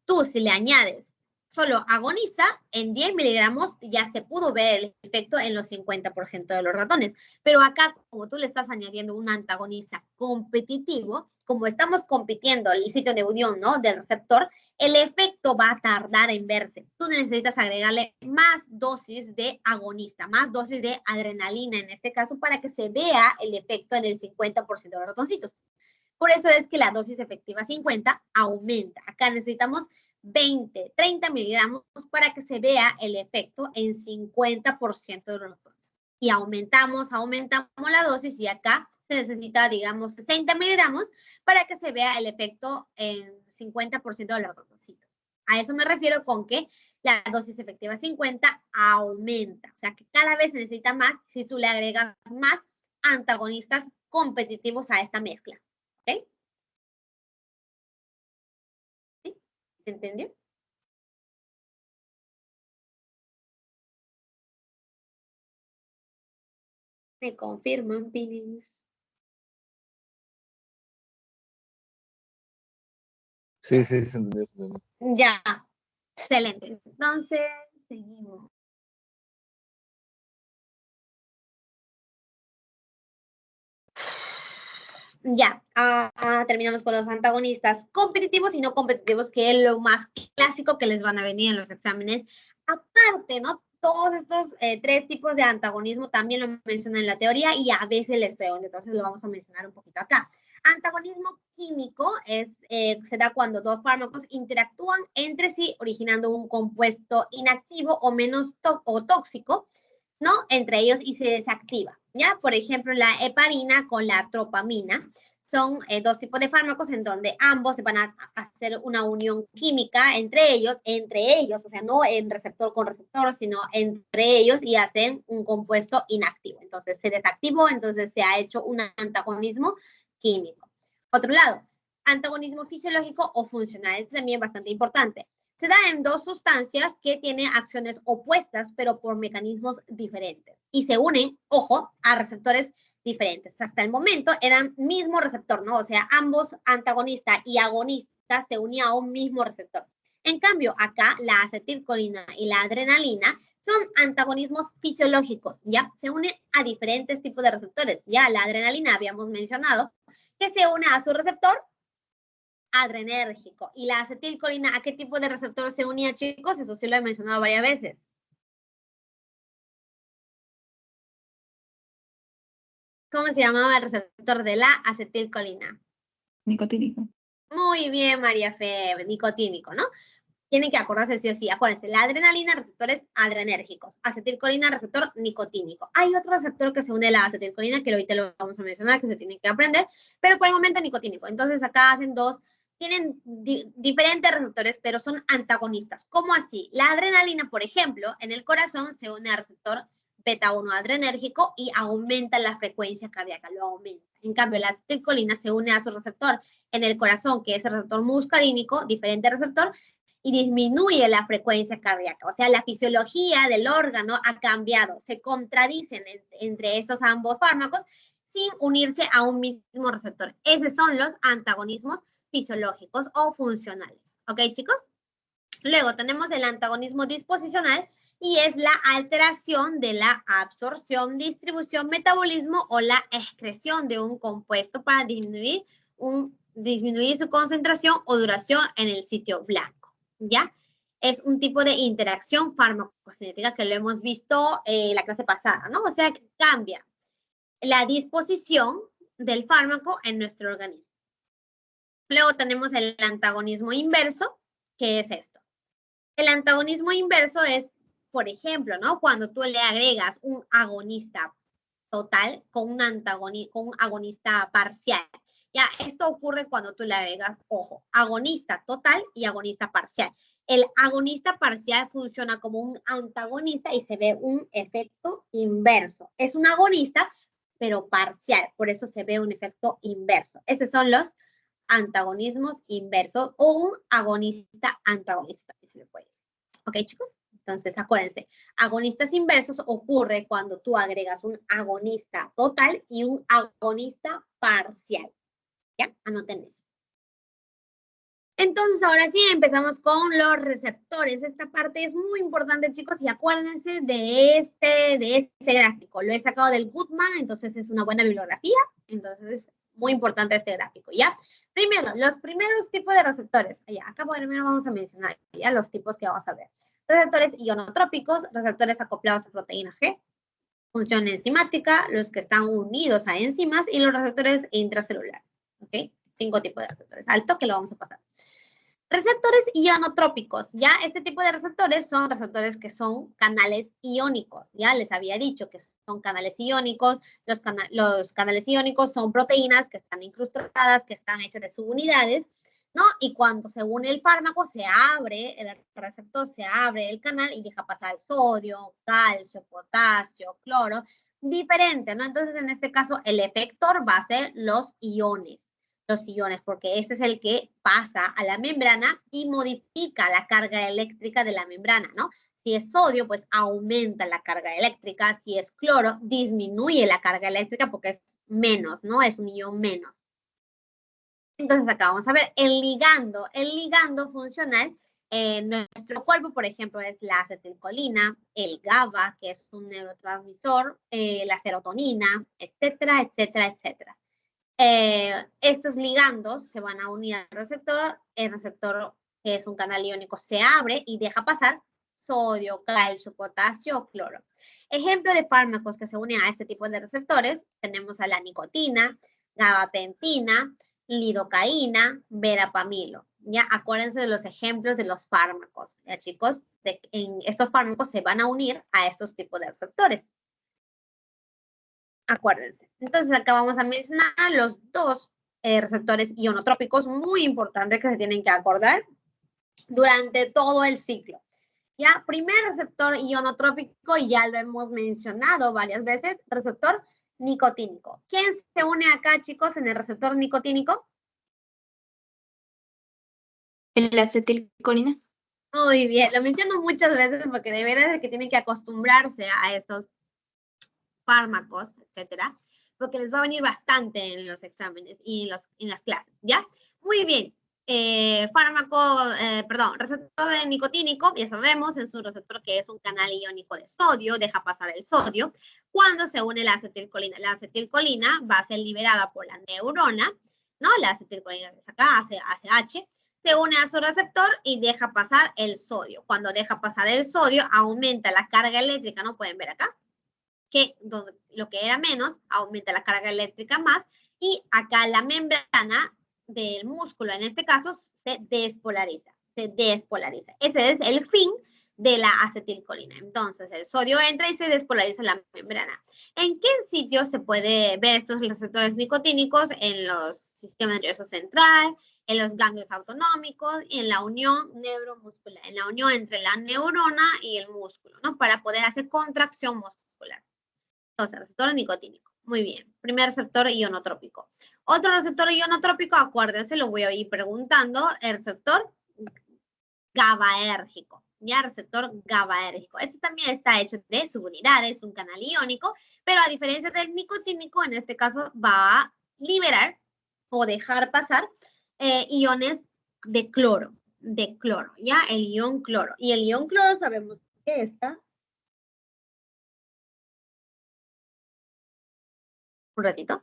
Speaker 1: tú si le añades solo agonista, en 10 miligramos ya se pudo ver el efecto en los 50% de los ratones. Pero acá, como tú le estás añadiendo un antagonista competitivo, como estamos compitiendo el sitio de unión, ¿no? Del receptor, el efecto va a tardar en verse. Tú necesitas agregarle más dosis de agonista, más dosis de adrenalina en este caso, para que se vea el efecto en el 50% de los ratoncitos. Por eso es que la dosis efectiva 50 aumenta. Acá necesitamos 20, 30 miligramos para que se vea el efecto en 50% de los ratones. Y aumentamos la dosis y acá se necesita, digamos, 60 miligramos para que se vea el efecto en 50% de los ratoncitos. A eso me refiero con que la dosis efectiva 50 aumenta. O sea que cada vez se necesita más si tú le agregas más antagonistas competitivos a esta mezcla. ¿Ok? ¿Sí? ¿Se entendió? Me confirman, please.
Speaker 4: Sí, se entendió.
Speaker 1: Ya, excelente. Entonces, seguimos. Ya, terminamos con los antagonistas competitivos y no competitivos, que es lo más clásico que les van a venir en los exámenes. Aparte, ¿no? todos estos 3 tipos de antagonismo también lo mencionan en la teoría y a veces les pregunto, entonces lo vamos a mencionar un poquito acá. Antagonismo químico se da cuando 2 fármacos interactúan entre sí, originando un compuesto inactivo o menos tóxico, ¿no? Entre ellos y se desactiva, ¿ya? Por ejemplo, la heparina con la tropamina son 2 tipos de fármacos en donde ambos van a hacer una unión química entre ellos, o sea, no en receptor con receptor, sino entre ellos y hacen un compuesto inactivo. Entonces se desactivó, entonces se ha hecho un antagonismo químico. Otro lado, antagonismo fisiológico o funcional, es también bastante importante. Se da en 2 sustancias que tienen acciones opuestas, pero por mecanismos diferentes. Y se unen, ojo, a receptores diferentes. Hasta el momento eran mismo receptor, ¿no? O sea, ambos antagonista y agonista se unían a un mismo receptor. En cambio, acá la acetilcolina y la adrenalina son antagonismos fisiológicos, ¿ya? Se une a diferentes tipos de receptores. Ya la adrenalina habíamos mencionado que se une a su receptor adrenérgico. ¿Y la acetilcolina a qué tipo de receptor se unía, chicos? Eso sí lo he mencionado varias veces. ¿Cómo se llamaba el receptor de la acetilcolina?
Speaker 5: Nicotínico.
Speaker 1: Muy bien, María Fe, nicotínico, ¿no? Tienen que acordarse sí o sí. Acuérdense, la adrenalina, receptores adrenérgicos. Acetilcolina, receptor nicotínico. Hay otro receptor que se une a la acetilcolina, que ahorita lo vamos a mencionar, que se tienen que aprender, pero por el momento nicotínico. Entonces acá hacen 2, tienen diferentes receptores, pero son antagonistas. ¿Cómo así? La adrenalina, por ejemplo, en el corazón se une al receptor beta-1 adrenérgico y aumenta la frecuencia cardíaca, lo aumenta. En cambio, la acetilcolina se une a su receptor en el corazón, que es el receptor muscarínico, diferente receptor, y disminuye la frecuencia cardíaca. O sea, la fisiología del órgano ha cambiado. Se contradicen entre estos ambos fármacos sin unirse a un mismo receptor. Esos son los antagonismos fisiológicos o funcionales. ¿Ok, chicos? Luego tenemos el antagonismo disposicional y es la alteración de la absorción, distribución, metabolismo o la excreción de un compuesto para disminuir su concentración o duración en el sitio blanco. ¿Ya? Es un tipo de interacción farmacocinética que lo hemos visto en la clase pasada, ¿no? O sea, que cambia la disposición del fármaco en nuestro organismo. Luego tenemos el antagonismo inverso, que es esto. El antagonismo inverso es, por ejemplo, ¿no? Cuando tú le agregas un agonista total con un agonista parcial. Ya, esto ocurre cuando tú le agregas, ojo, agonista total y agonista parcial. El agonista parcial funciona como un antagonista y se ve un efecto inverso. Es un agonista, pero parcial, por eso se ve un efecto inverso. Esos son los antagonismos inversos o un agonista antagonista, si se le puede decir. ¿Ok, chicos? Entonces, acuérdense, agonistas inversos ocurre cuando tú agregas un agonista total y un agonista parcial. ¿Ya? Anoten eso. Entonces, ahora sí, empezamos con los receptores. Esta parte es muy importante, chicos, y acuérdense de este gráfico. Lo he sacado del Goodman, entonces es una buena bibliografía. Entonces, es muy importante este gráfico, ¿ya? Primero, los primeros tipos de receptores. Ya, acá primero vamos a mencionar ya los tipos que vamos a ver. Receptores ionotrópicos, receptores acoplados a proteína G, función enzimática, los que están unidos a enzimas y los receptores intracelulares. ¿Ok? 5 tipos de receptores. Al toque lo vamos a pasar. Receptores ionotrópicos, ¿ya? Este tipo de receptores son receptores que son canales iónicos, ¿ya? Les había dicho que son canales iónicos. Los canales iónicos son proteínas que están incrustadas, que están hechas de subunidades, ¿no? Y cuando se une el fármaco, se abre, el receptor se abre el canal y deja pasar sodio, calcio, potasio, cloro, diferente, ¿no? Entonces, en este caso, el efector va a ser los iones, porque este es el que pasa a la membrana y modifica la carga eléctrica de la membrana, ¿no? Si es sodio, pues aumenta la carga eléctrica. Si es cloro, disminuye la carga eléctrica porque es menos, ¿no? Es un ion menos. Entonces acá vamos a ver el ligando. El ligando funcional en nuestro cuerpo, por ejemplo, es la acetilcolina, el GABA, que es un neurotransmisor, la serotonina, etcétera, etcétera, etcétera. Estos ligandos se van a unir al receptor. El receptor, que es un canal iónico, se abre y deja pasar sodio, calcio, potasio, cloro. Ejemplo de fármacos que se unen a este tipo de receptores, tenemos a la nicotina, gabapentina, lidocaína, verapamilo. Ya, acuérdense de los ejemplos de los fármacos. Ya, chicos, estos fármacos se van a unir a estos tipos de receptores. Acuérdense. Entonces, acá vamos a mencionar los dos receptores ionotrópicos muy importantes que se tienen que acordar durante todo el ciclo. Ya, primer receptor ionotrópico, ya lo hemos mencionado varias veces, receptor nicotínico. ¿Quién se une acá, chicos, en el receptor nicotínico?
Speaker 2: ¿La acetilcolina?
Speaker 1: Muy bien, lo menciono muchas veces porque de veras es que tienen que acostumbrarse a estos fármacos, etcétera, porque les va a venir bastante en los exámenes y en las clases, ¿ya? Muy bien. Receptor de nicotínico, ya sabemos, es un receptor que es un canal iónico de sodio, deja pasar el sodio. Cuando se une la acetilcolina va a ser liberada por la neurona, ¿no? La acetilcolina es acá, ACH, se une a su receptor y deja pasar el sodio. Cuando deja pasar el sodio, aumenta la carga eléctrica, ¿no? Pueden ver acá, que lo que era menos, aumenta la carga eléctrica más, y acá la membrana del músculo, en este caso, se despolariza. Ese es el fin de la acetilcolina. Entonces, el sodio entra y se despolariza la membrana. ¿En qué sitio se puede ver estos receptores nicotínicos? En los sistemas nervioso central, en los ganglios autonómicos y en la unión neuromuscular, en la unión entre la neurona y el músculo, ¿no? Para poder hacer contracción muscular. Entonces, receptor nicotínico. Muy bien. Primer receptor ionotrópico. Otro receptor ionotrópico, acuérdense, lo voy a ir preguntando, el receptor GABAérgico. Ya, receptor GABAérgico. Este también está hecho de subunidades, un canal iónico, pero a diferencia del nicotínico, en este caso va a liberar o dejar pasar iones de cloro, ya, el ion cloro. Y el ion cloro sabemos que está. Un ratito.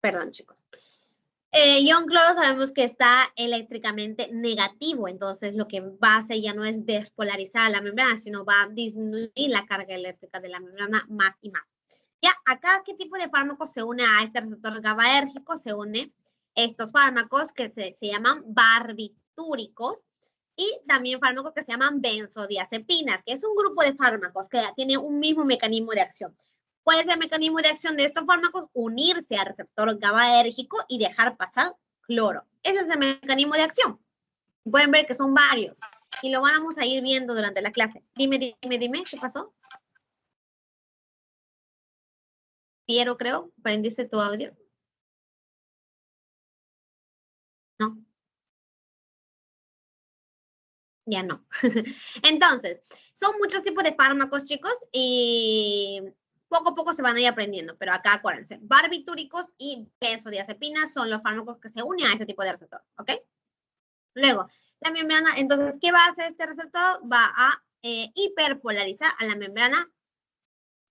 Speaker 1: Perdón, chicos. Ion cloro sabemos que está eléctricamente negativo, entonces lo que va a hacer ya no es despolarizar la membrana, sino va a disminuir la carga eléctrica de la membrana más y más. Ya, acá, ¿qué tipo de fármaco se une a este receptor GABAérgico? Se une estos fármacos que se llaman barbitúricos y también fármacos que se llaman benzodiazepinas, que es un grupo de fármacos que tiene un mismo mecanismo de acción. ¿Cuál es el mecanismo de acción de estos fármacos? Unirse al receptor GABAérgico y dejar pasar cloro. Ese es el mecanismo de acción. Pueden ver que son varios y lo vamos a ir viendo durante la clase. Dime, ¿qué pasó? Piero, creo, ¿prendiste tu audio? No. Ya no. Entonces, son muchos tipos de fármacos, chicos, y poco a poco se van a ir aprendiendo, pero acá acuérdense, barbitúricos y benzodiazepinas son los fármacos que se unen a ese tipo de receptor, ¿ok? Luego, la membrana, entonces, ¿qué va a hacer este receptor? Va a hiperpolarizar a la membrana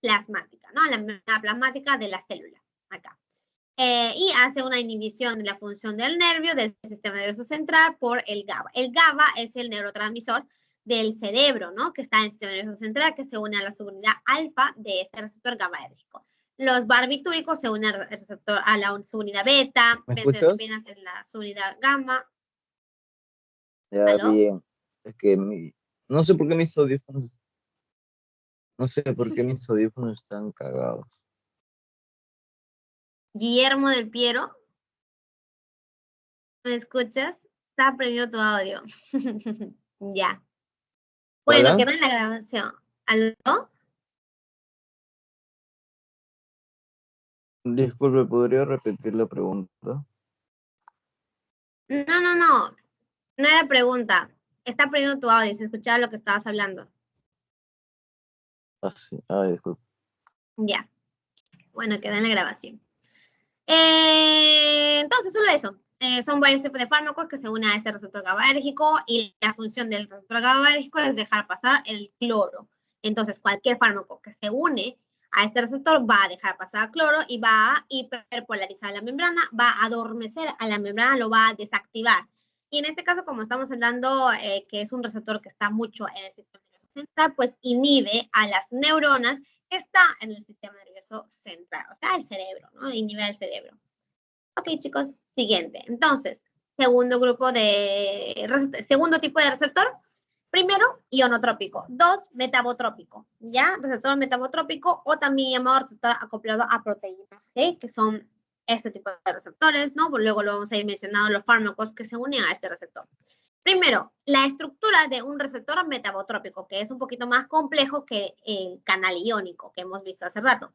Speaker 1: plasmática, ¿no? A la membrana plasmática de la célula, acá. Y hace una inhibición de la función del nervio, del sistema nervioso central, por el GABA. El GABA es el neurotransmisor del cerebro, ¿no? Que está en el sistema nervioso central, que se une a la subunidad alfa de este receptor GABAérgico. Los barbitúricos se unen al receptor, a la subunidad beta, benzodiazepinas en la subunidad gamma.
Speaker 4: Ya,
Speaker 1: ¿Aló?
Speaker 4: bien. Es que no sé por qué mis audífonos están cagados.
Speaker 1: Guillermo del Piero, ¿me escuchas? Está prendido tu audio. Ya. Bueno,
Speaker 4: ¿Hola?
Speaker 1: quedó en la grabación. ¿Aló?
Speaker 4: Disculpe, ¿podría repetir la pregunta?
Speaker 1: No. No era pregunta. Está prendido tu audio. Se escuchaba lo que estabas hablando.
Speaker 4: Ah, sí. Ay, disculpe.
Speaker 1: Ya. Bueno, queda en la grabación. Entonces, solo eso. Son varios tipos de fármacos que se unen a este receptor GABAérgico y la función del receptor GABAérgico es dejar pasar el cloro. Entonces, cualquier fármaco que se une a este receptor va a dejar pasar el cloro y va a hiperpolarizar la membrana, va a adormecer a la membrana, lo va a desactivar. Y en este caso, como estamos hablando que es un receptor que está mucho en el sistema nervioso central, pues inhibe a las neuronas que está en el sistema nervioso central, o sea, el cerebro, ¿no? Inhibe al cerebro. Ok, chicos, siguiente. Entonces, segundo tipo de receptor. Primero, ionotrópico. 2, metabotrópico. ¿Ya? Receptor metabotrópico o también llamado receptor acoplado a proteínas G, que son este tipo de receptores, ¿no? Luego lo vamos a ir mencionando los fármacos que se unen a este receptor. Primero, la estructura de un receptor metabotrópico, que es un poquito más complejo que el canal iónico que hemos visto hace rato.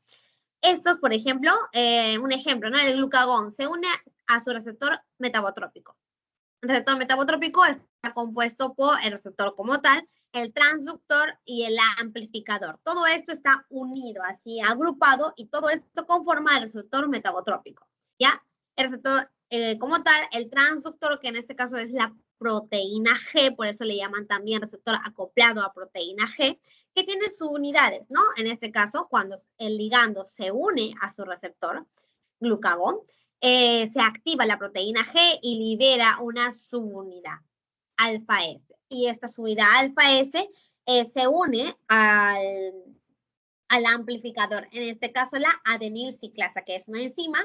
Speaker 1: Estos, por ejemplo, un ejemplo, ¿no? El glucagón se une a su receptor metabotrópico. El receptor metabotrópico está compuesto por el receptor como tal, el transductor y el amplificador. Todo esto está unido, así agrupado, y todo esto conforma el receptor metabotrópico, ¿ya? El receptor como tal, el transductor, que en este caso es la proteína G, por eso le llaman también receptor acoplado a proteína G, que tiene sus unidades, ¿no? En este caso, cuando el ligando se une a su receptor, glucagón, se activa la proteína G y libera una subunidad, alfa S. Y esta subunidad alfa S se une al amplificador, en este caso la adenilciclasa, que es una enzima,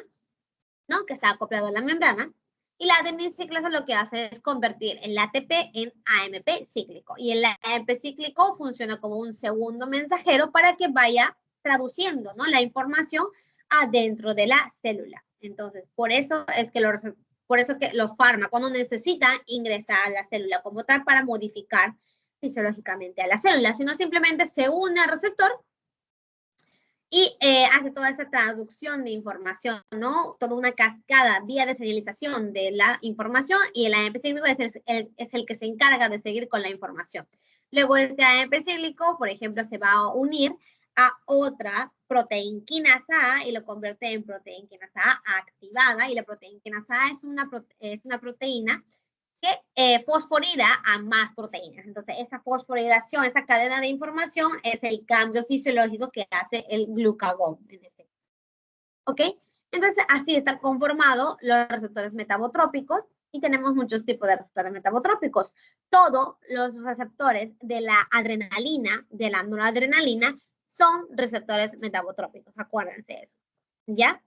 Speaker 1: ¿no? Que está acoplado a la membrana. Y la adenilciclasa lo que hace es convertir el ATP en AMP cíclico. Y el AMP cíclico funciona como un segundo mensajero para que vaya traduciendo, ¿no? La información adentro de la célula. Entonces, por eso es que los fármacos no necesitan ingresar a la célula como tal para modificar fisiológicamente a la célula, sino simplemente se une al receptor y hace toda esa traducción de información, ¿no? Toda una cascada, vía de señalización de la información, y el AMP cíclico es el que se encarga de seguir con la información. Luego este AMP cíclico, por ejemplo, se va a unir a otra proteinquinasa A y lo convierte en proteinquinasa A activada, y la proteinquinasa A es una proteína que fosforila a más proteínas. Entonces, esa fosforilación, esa cadena de información es el cambio fisiológico que hace el glucagón en este caso. ¿Ok? Entonces, así están conformados los receptores metabotrópicos, y tenemos muchos tipos de receptores metabotrópicos. Todos los receptores de la adrenalina, de la noradrenalina, son receptores metabotrópicos. Acuérdense eso. ¿Ya?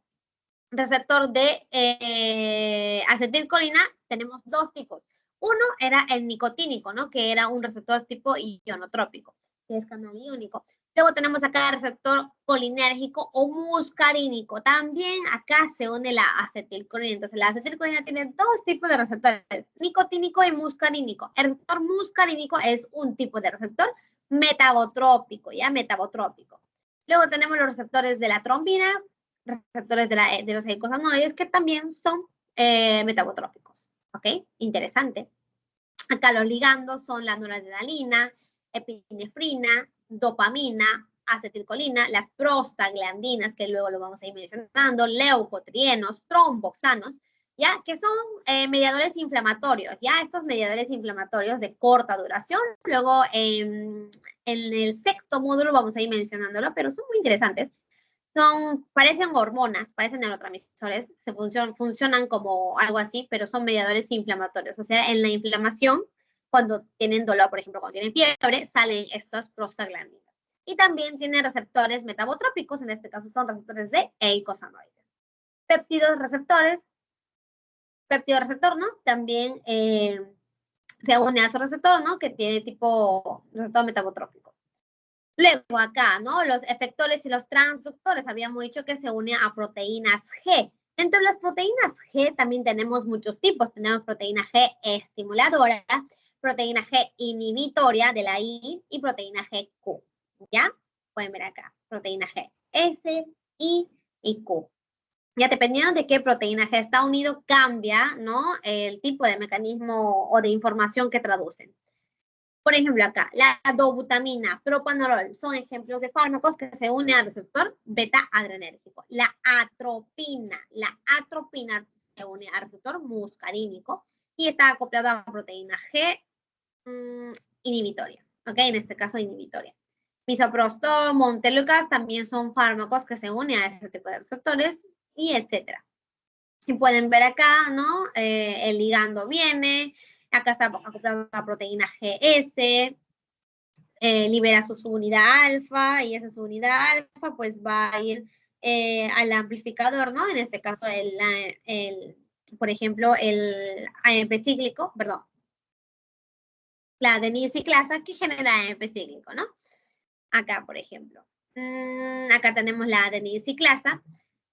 Speaker 1: Receptor de acetilcolina, tenemos dos tipos. Uno era el nicotínico, ¿no? Que era un receptor tipo ionotrópico, que es canal iónico. Luego tenemos acá el receptor colinérgico o muscarínico. También acá se une la acetilcolina. Entonces, la acetilcolina tiene dos tipos de receptores, nicotínico y muscarínico. El receptor muscarínico es un tipo de receptor metabotrópico, ¿ya? Metabotrópico. Luego tenemos los receptores de la trombina, receptores de los eicosanoides, que también son metabotrópicos. ¿Ok? Interesante. Acá los ligandos son la noradrenalina, epinefrina, dopamina, acetilcolina, las prostaglandinas, que luego lo vamos a ir mencionando, leucotrienos, tromboxanos, ¿ya? Que son mediadores inflamatorios, ¿ya? Estos mediadores inflamatorios de corta duración. Luego en el sexto módulo vamos a ir mencionándolo, pero son muy interesantes. Parecen hormonas, parecen neurotransmisores, funcionan como algo así, pero son mediadores inflamatorios. O sea, en la inflamación, cuando tienen dolor, por ejemplo, cuando tienen fiebre, salen estas prostaglandinas. Y también tienen receptores metabotrópicos, en este caso son receptores de eicosanoides. Peptidoreceptor, ¿no? También se une a ese receptor, ¿no? Que tiene tipo receptor metabotrópico. Luego acá, ¿no? Los efectores y los transductores, habíamos dicho que se une a proteínas G. Dentro de las proteínas G también tenemos muchos tipos. Tenemos proteína G estimuladora, proteína G inhibitoria de la I y proteína GQ. ¿Ya? Pueden ver acá, proteína G, S, I y Q. Ya dependiendo de qué proteína G está unido, cambia, ¿no? El tipo de mecanismo o de información que traducen. Por ejemplo, acá, la dobutamina, propanolol, son ejemplos de fármacos que se unen al receptor beta-adrenérgico. La atropina se une al receptor muscarínico y está acoplado a proteína G inhibitoria, ¿ok? En este caso, inhibitoria. Misoprostol, montelukast también son fármacos que se unen a ese tipo de receptores, y etcétera. Y pueden ver acá, ¿no? El ligando viene, Acá está acoplado a la proteína GS, libera su subunidad alfa, y esa subunidad alfa pues va a ir al amplificador, ¿no? En este caso, por ejemplo, el AMP cíclico, perdón, la adenisiclasa que genera AMP cíclico, ¿no? Acá, por ejemplo. Acá tenemos la adenisiclasa.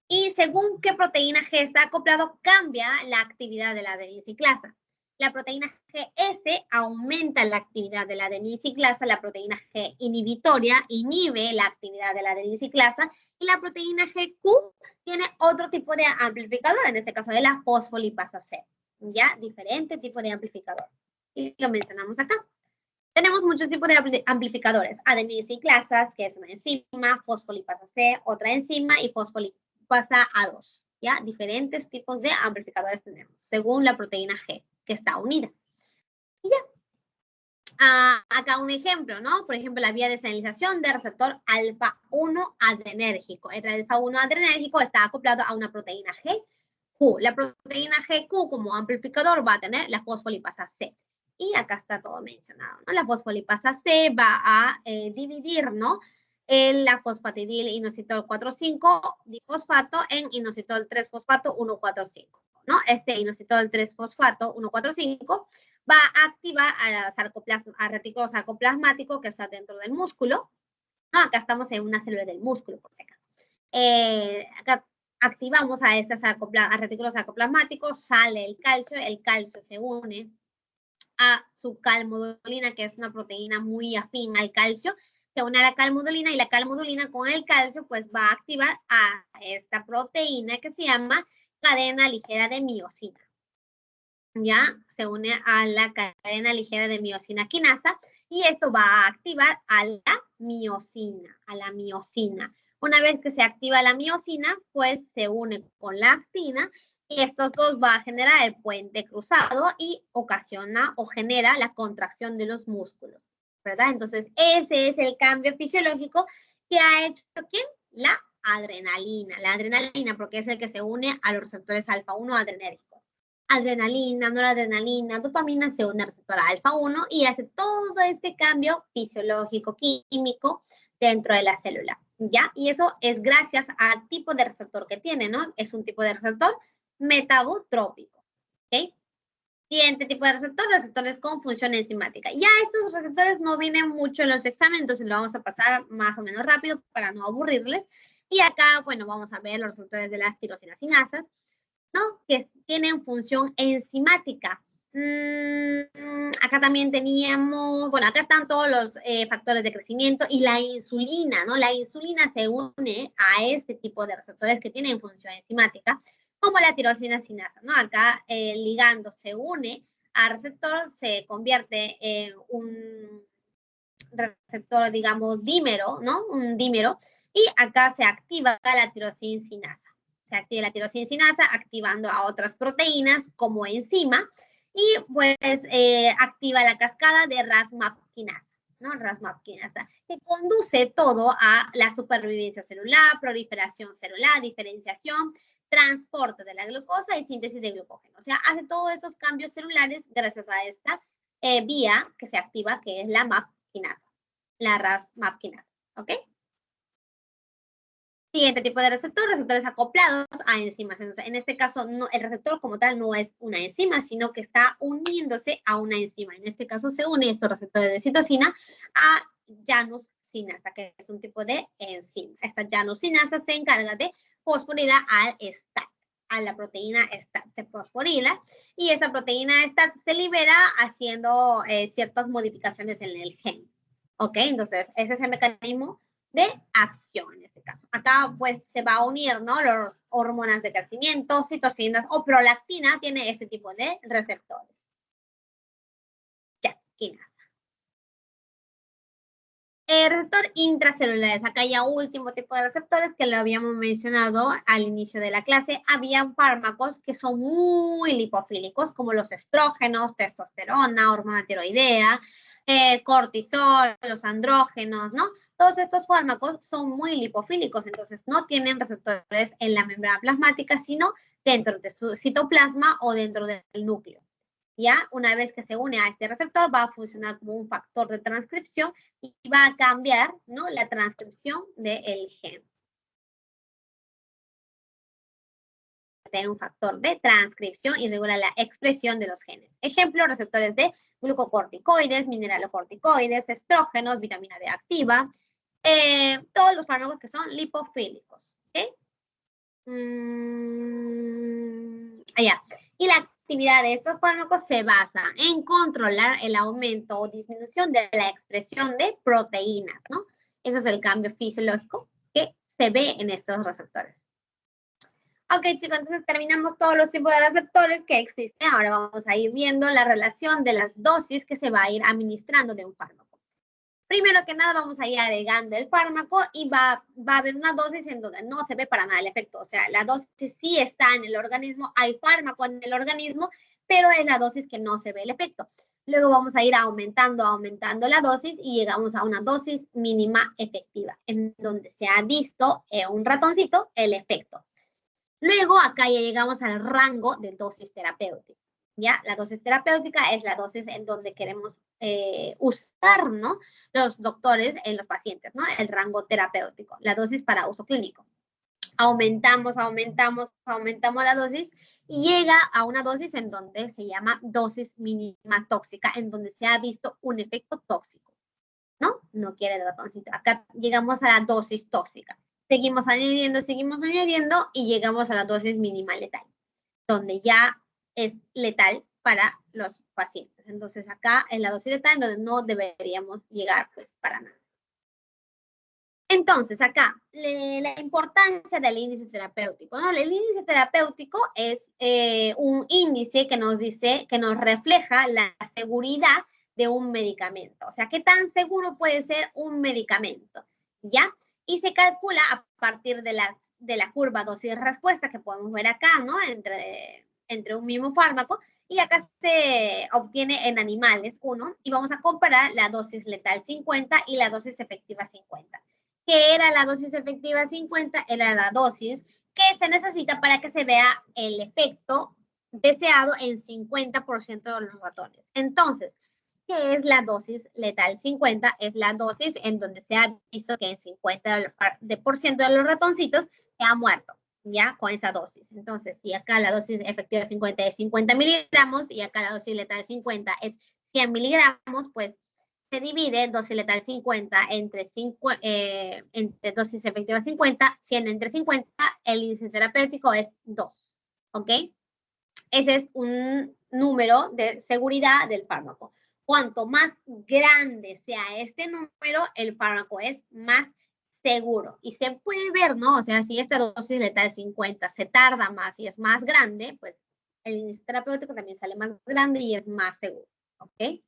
Speaker 1: Y según qué proteína G está acoplado, cambia la actividad de la adenisiclasa. La proteína GS aumenta la actividad de la adenisiclasa, la proteína G inhibitoria inhibe la actividad de la adenisiclasa, y la proteína GQ tiene otro tipo de amplificador, en este caso de la fosfolipasa C. ¿Ya? Diferente tipo de amplificador. Y lo mencionamos acá. Tenemos muchos tipos de amplificadores. Adenisiclasas, que es una enzima, fosfolipasa C, otra enzima, y fosfolipasa A2. ¿Ya? Diferentes tipos de amplificadores tenemos, según la proteína G, que está unida. Y ya. Acá un ejemplo, ¿no? Por ejemplo, la vía de señalización del receptor alfa-1 adrenérgico. El alfa-1 adrenérgico está acoplado a una proteína GQ. La proteína GQ como amplificador va a tener la fosfolipasa C. Y acá está todo mencionado, ¿no? La fosfolipasa C va a dividir, ¿no? La fosfatidil inositol 4,5 difosfato en inositol 3-fosfato 1,4,5, ¿no? Este inositol 3-fosfato 1,4,5 va a activar al retículo sarcoplasmático que está dentro del músculo. No, acá estamos en una célula del músculo, por si acaso. Acá activamos a este retículo sarcoplasmático, sale el calcio se une a su calmodulina, que es una proteína muy afín al calcio, se une a la calmodulina, y la calmodulina con el calcio pues va a activar a esta proteína que se llama cadena ligera de miosina. Ya se une a la cadena ligera de miosina quinasa, y esto va a activar a la miosina, Una vez que se activa la miosina, pues se une con la actina, y estos dos va a generar el puente cruzado y ocasiona o genera la contracción de los músculos, ¿verdad? Entonces, ese es el cambio fisiológico que ha hecho, ¿quién? La adrenalina, porque es el que se une a los receptores alfa-1 adrenérgicos. Adrenalina, noradrenalina, dopamina se une al receptor alfa-1 y hace todo este cambio fisiológico, químico dentro de la célula, ¿ya? Y eso es gracias al tipo de receptor que tiene, ¿no? Es un tipo de receptor metabotrópico, ¿ok? Siguiente tipo de receptores con función enzimática. Ya estos receptores no vienen mucho en los exámenes, entonces lo vamos a pasar más o menos rápido para no aburrirles. Y acá, bueno, vamos a ver los receptores de las tirosinas sinasas, ¿no? Que tienen función enzimática. Acá también teníamos, bueno, acá están todos los factores de crecimiento y la insulina, ¿no? La insulina se une a este tipo de receptores que tienen función enzimática, como la tirosina sinasa, ¿no? Acá el ligando se une al receptor, se convierte en un receptor, digamos, dímero, ¿no? Un dímero, y acá se activa la tirosina sinasa. Se activa la tirosina sinasa activando a otras proteínas como enzima, y pues activa la cascada de Ras-MAP quinasa, ¿no? Ras-MAP quinasa, que conduce todo a la supervivencia celular, proliferación celular, diferenciación, transporte de la glucosa y síntesis de glucógeno. O sea, hace todos estos cambios celulares gracias a esta vía que se activa, que es la MAP quinasa, la Ras-MAP quinasa, ¿ok? Siguiente tipo de receptores acoplados a enzimas. Entonces, en este caso, no, el receptor como tal no es una enzima, sino que está uniéndose a una enzima. En este caso, se une estos receptores de citosina a Janus sinasa, que es un tipo de enzima. Esta Janus sinasa se encarga de fosforilar al STAT, a la proteína STAT. Se fosforila y esa proteína STAT se libera haciendo ciertas modificaciones en el gen. ¿Ok? Entonces, ese es el mecanismo de acción en este caso. Acá pues se va a unir, ¿no? Las hormonas de crecimiento, citocinas o prolactina tiene ese tipo de receptores. Ya, quinasa. Receptor intracelulares. Acá ya último tipo de receptores que lo habíamos mencionado al inicio de la clase. Habían fármacos que son muy lipofílicos, como los estrógenos, testosterona, hormona tiroidea, cortisol, los andrógenos, ¿no? Todos estos fármacos son muy lipofílicos, entonces no tienen receptores en la membrana plasmática, sino dentro de su citoplasma o dentro del núcleo. ¿ya? Una vez que se une a este receptor, va a funcionar como un factor de transcripción y va a cambiar, ¿no?, la transcripción del gen. Tiene un factor de transcripción y regula la expresión de los genes. Ejemplo, receptores de glucocorticoides, mineralocorticoides, estrógenos, vitamina D activa, todos los fármacos que son lipofílicos. ¿Okay? Allá. Y la actividad de estos fármacos se basa en controlar el aumento o disminución de la expresión de proteínas, ¿no? Ese es el cambio fisiológico que se ve en estos receptores. Ok, chicos, entonces terminamos todos los tipos de receptores que existen. Ahora vamos a ir viendo la relación de las dosis que se va a ir administrando de un fármaco. Primero que nada, vamos a ir agregando el fármaco y va a haber una dosis en donde no se ve para nada el efecto. O sea, la dosis sí está en el organismo, hay fármaco en el organismo, pero es la dosis que no se ve el efecto. Luego vamos a ir aumentando la dosis y llegamos a una dosis mínima efectiva, en donde se ha visto en un ratoncito el efecto. Luego, acá ya llegamos al rango de dosis terapéutica, ¿ya? La dosis terapéutica es la dosis en donde queremos usar, ¿no?, los doctores en los pacientes, ¿no? El rango terapéutico, la dosis para uso clínico. Aumentamos la dosis y llega a una dosis en donde se llama dosis mínima tóxica, en donde se ha visto un efecto tóxico, ¿no? No quiere el ratoncito. Acá llegamos a la dosis tóxica. Seguimos añadiendo y llegamos a la dosis mínima letal, donde ya es letal para los pacientes. Entonces acá es la dosis letal donde no deberíamos llegar pues para nada. Entonces acá la importancia del índice terapéutico, ¿no? El índice terapéutico es un índice que nos dice, que nos refleja la seguridad de un medicamento. O sea, ¿qué tan seguro puede ser un medicamento? ¿Ya? Y se calcula a partir de la curva dosis-respuesta que podemos ver acá, ¿no? Entre un mismo fármaco. Y acá se obtiene en animales 1. Y vamos a comparar la dosis letal 50 y la dosis efectiva 50. ¿Qué era la dosis efectiva 50? Era la dosis que se necesita para que se vea el efecto deseado en 50% de los ratones. Entonces, ¿qué es la dosis letal 50? Es la dosis en donde se ha visto que en 50% de los ratoncitos se ha muerto, ¿ya? Con esa dosis. Entonces, si acá la dosis efectiva 50 es 50 miligramos y acá la dosis letal 50 es 100 miligramos, pues se divide dosis letal 50 entre dosis efectiva 50, 100 entre 50, el índice terapéutico es 2, ¿ok? Ese es un número de seguridad del fármaco. Cuanto más grande sea este número, el fármaco es más seguro. Y se puede ver, ¿no? O sea, si esta dosis letal 50 se tarda más y es más grande, pues el índice terapéutico también sale más grande y es más seguro, ¿ok?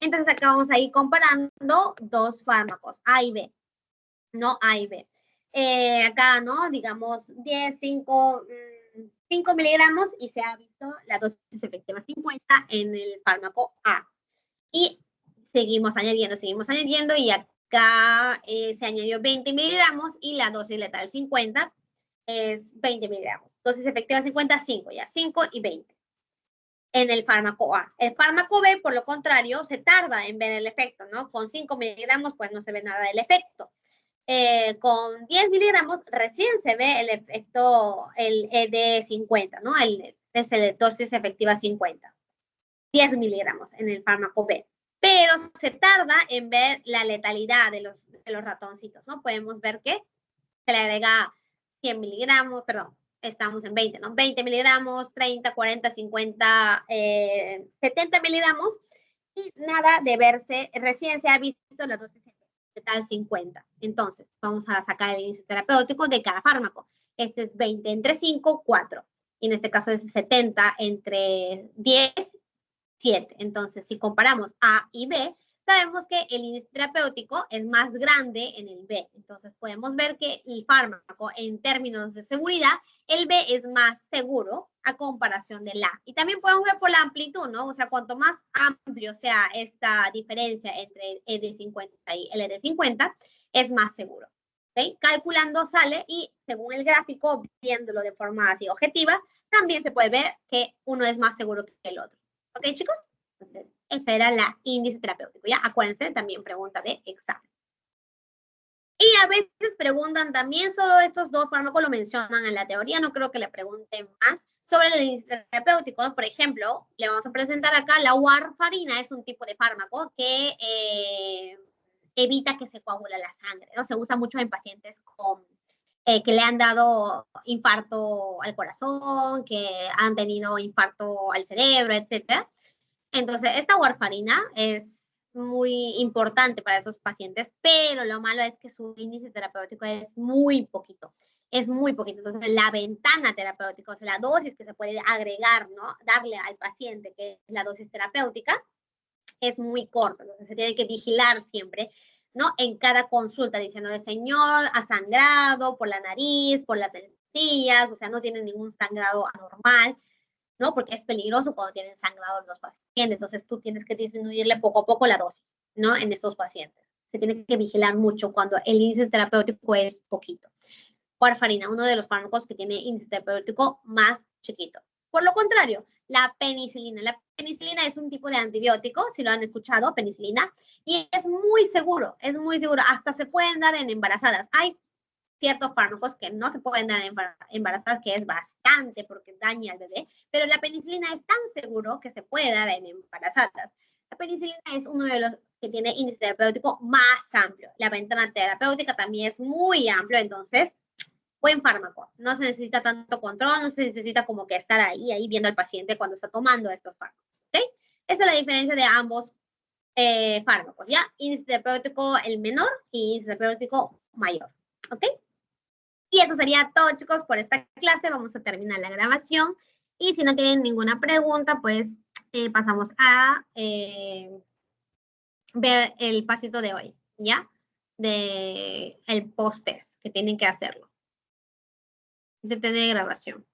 Speaker 1: Entonces acá vamos a ir comparando dos fármacos, A y B, ¿no? A y B. Acá, ¿no? Digamos 5 miligramos y se ha visto la dosis efectiva 50 en el fármaco A. Y seguimos añadiendo y acá se añadió 20 miligramos y la dosis letal 50 es 20 miligramos. Dosis efectiva 50, 5 ya, 5 y 20 en el fármaco A. El fármaco B, por lo contrario, se tarda en ver el efecto, ¿no? Con 5 miligramos, pues no se ve nada del efecto. Con 10 miligramos recién se ve el efecto, el ED50, ¿no? Es el dosis efectiva 50. 10 miligramos en el fármaco B. Pero se tarda en ver la letalidad de los ratoncitos, ¿no? Podemos ver que se le agrega 100 miligramos, perdón, estamos en 20, ¿no? 20 miligramos, 30, 40, 50, 70 miligramos y nada de verse, recién se ha visto la dosis letal 50. Entonces, vamos a sacar el índice terapéutico de cada fármaco. Este es 20 entre 5, 4. Y en este caso es 70 entre 10, 7. Entonces, si comparamos A y B, sabemos que el índice terapéutico es más grande en el B. Entonces, podemos ver que el fármaco, en términos de seguridad, el B es más seguro a comparación del A. Y también podemos ver por la amplitud, ¿no? O sea, cuanto más amplio sea esta diferencia entre el ED50 y el ED50, es más seguro. ¿Okay? Calculando sale y según el gráfico, viéndolo de forma así objetiva, también se puede ver que uno es más seguro que el otro. ¿Ok, chicos? Entonces, esa era la índice terapéutico, ¿ya? Acuérdense, también pregunta de examen. Y a veces preguntan también, solo estos dos fármacos lo mencionan en la teoría, no creo que le pregunten más sobre el índice terapéutico, ¿no? Por ejemplo, le vamos a presentar acá la warfarina, es un tipo de fármaco que evita que se coagule la sangre, ¿no? Se usa mucho en pacientes con, que le han dado infarto al corazón, que han tenido infarto al cerebro, etc. Entonces, esta warfarina es muy importante para esos pacientes, pero lo malo es que su índice terapéutico es muy poquito. Es muy poquito. Entonces, la ventana terapéutica, o sea, la dosis que se puede agregar, ¿no? Darle al paciente, que es la dosis terapéutica, es muy corta. Entonces, se tiene que vigilar siempre, ¿no? En cada consulta, diciendo, el señor ha sangrado por la nariz, por las encías, o sea, no tiene ningún sangrado anormal, ¿no? Porque es peligroso cuando tienen sangrado los pacientes. Entonces, tú tienes que disminuirle poco a poco la dosis, ¿no? En estos pacientes. Se tiene que vigilar mucho cuando el índice terapéutico es poquito. Warfarina, uno de los fármacos que tiene índice terapéutico más chiquito. Por lo contrario, la penicilina. La penicilina es un tipo de antibiótico, si lo han escuchado, penicilina, y es muy seguro, hasta se pueden dar en embarazadas. Hay ciertos fármacos que no se pueden dar en embarazadas, que es bastante porque daña al bebé, pero la penicilina es tan seguro que se puede dar en embarazadas. La penicilina es uno de los que tiene índice terapéutico más amplio. La ventana terapéutica también es muy amplio, entonces, buen fármaco. No se necesita tanto control, no se necesita como que estar ahí viendo al paciente cuando está tomando estos fármacos, ¿ok? Esta es la diferencia de ambos fármacos, ¿ya? Índice terapéutico el menor y índice terapéutico mayor, ¿ok? Y eso sería todo, chicos, por esta clase. Vamos a terminar la grabación. Y si no tienen ninguna pregunta, pues pasamos a ver el pasito de hoy, ¿ya? De el post-test, que tienen que hacerlo. Detener grabación.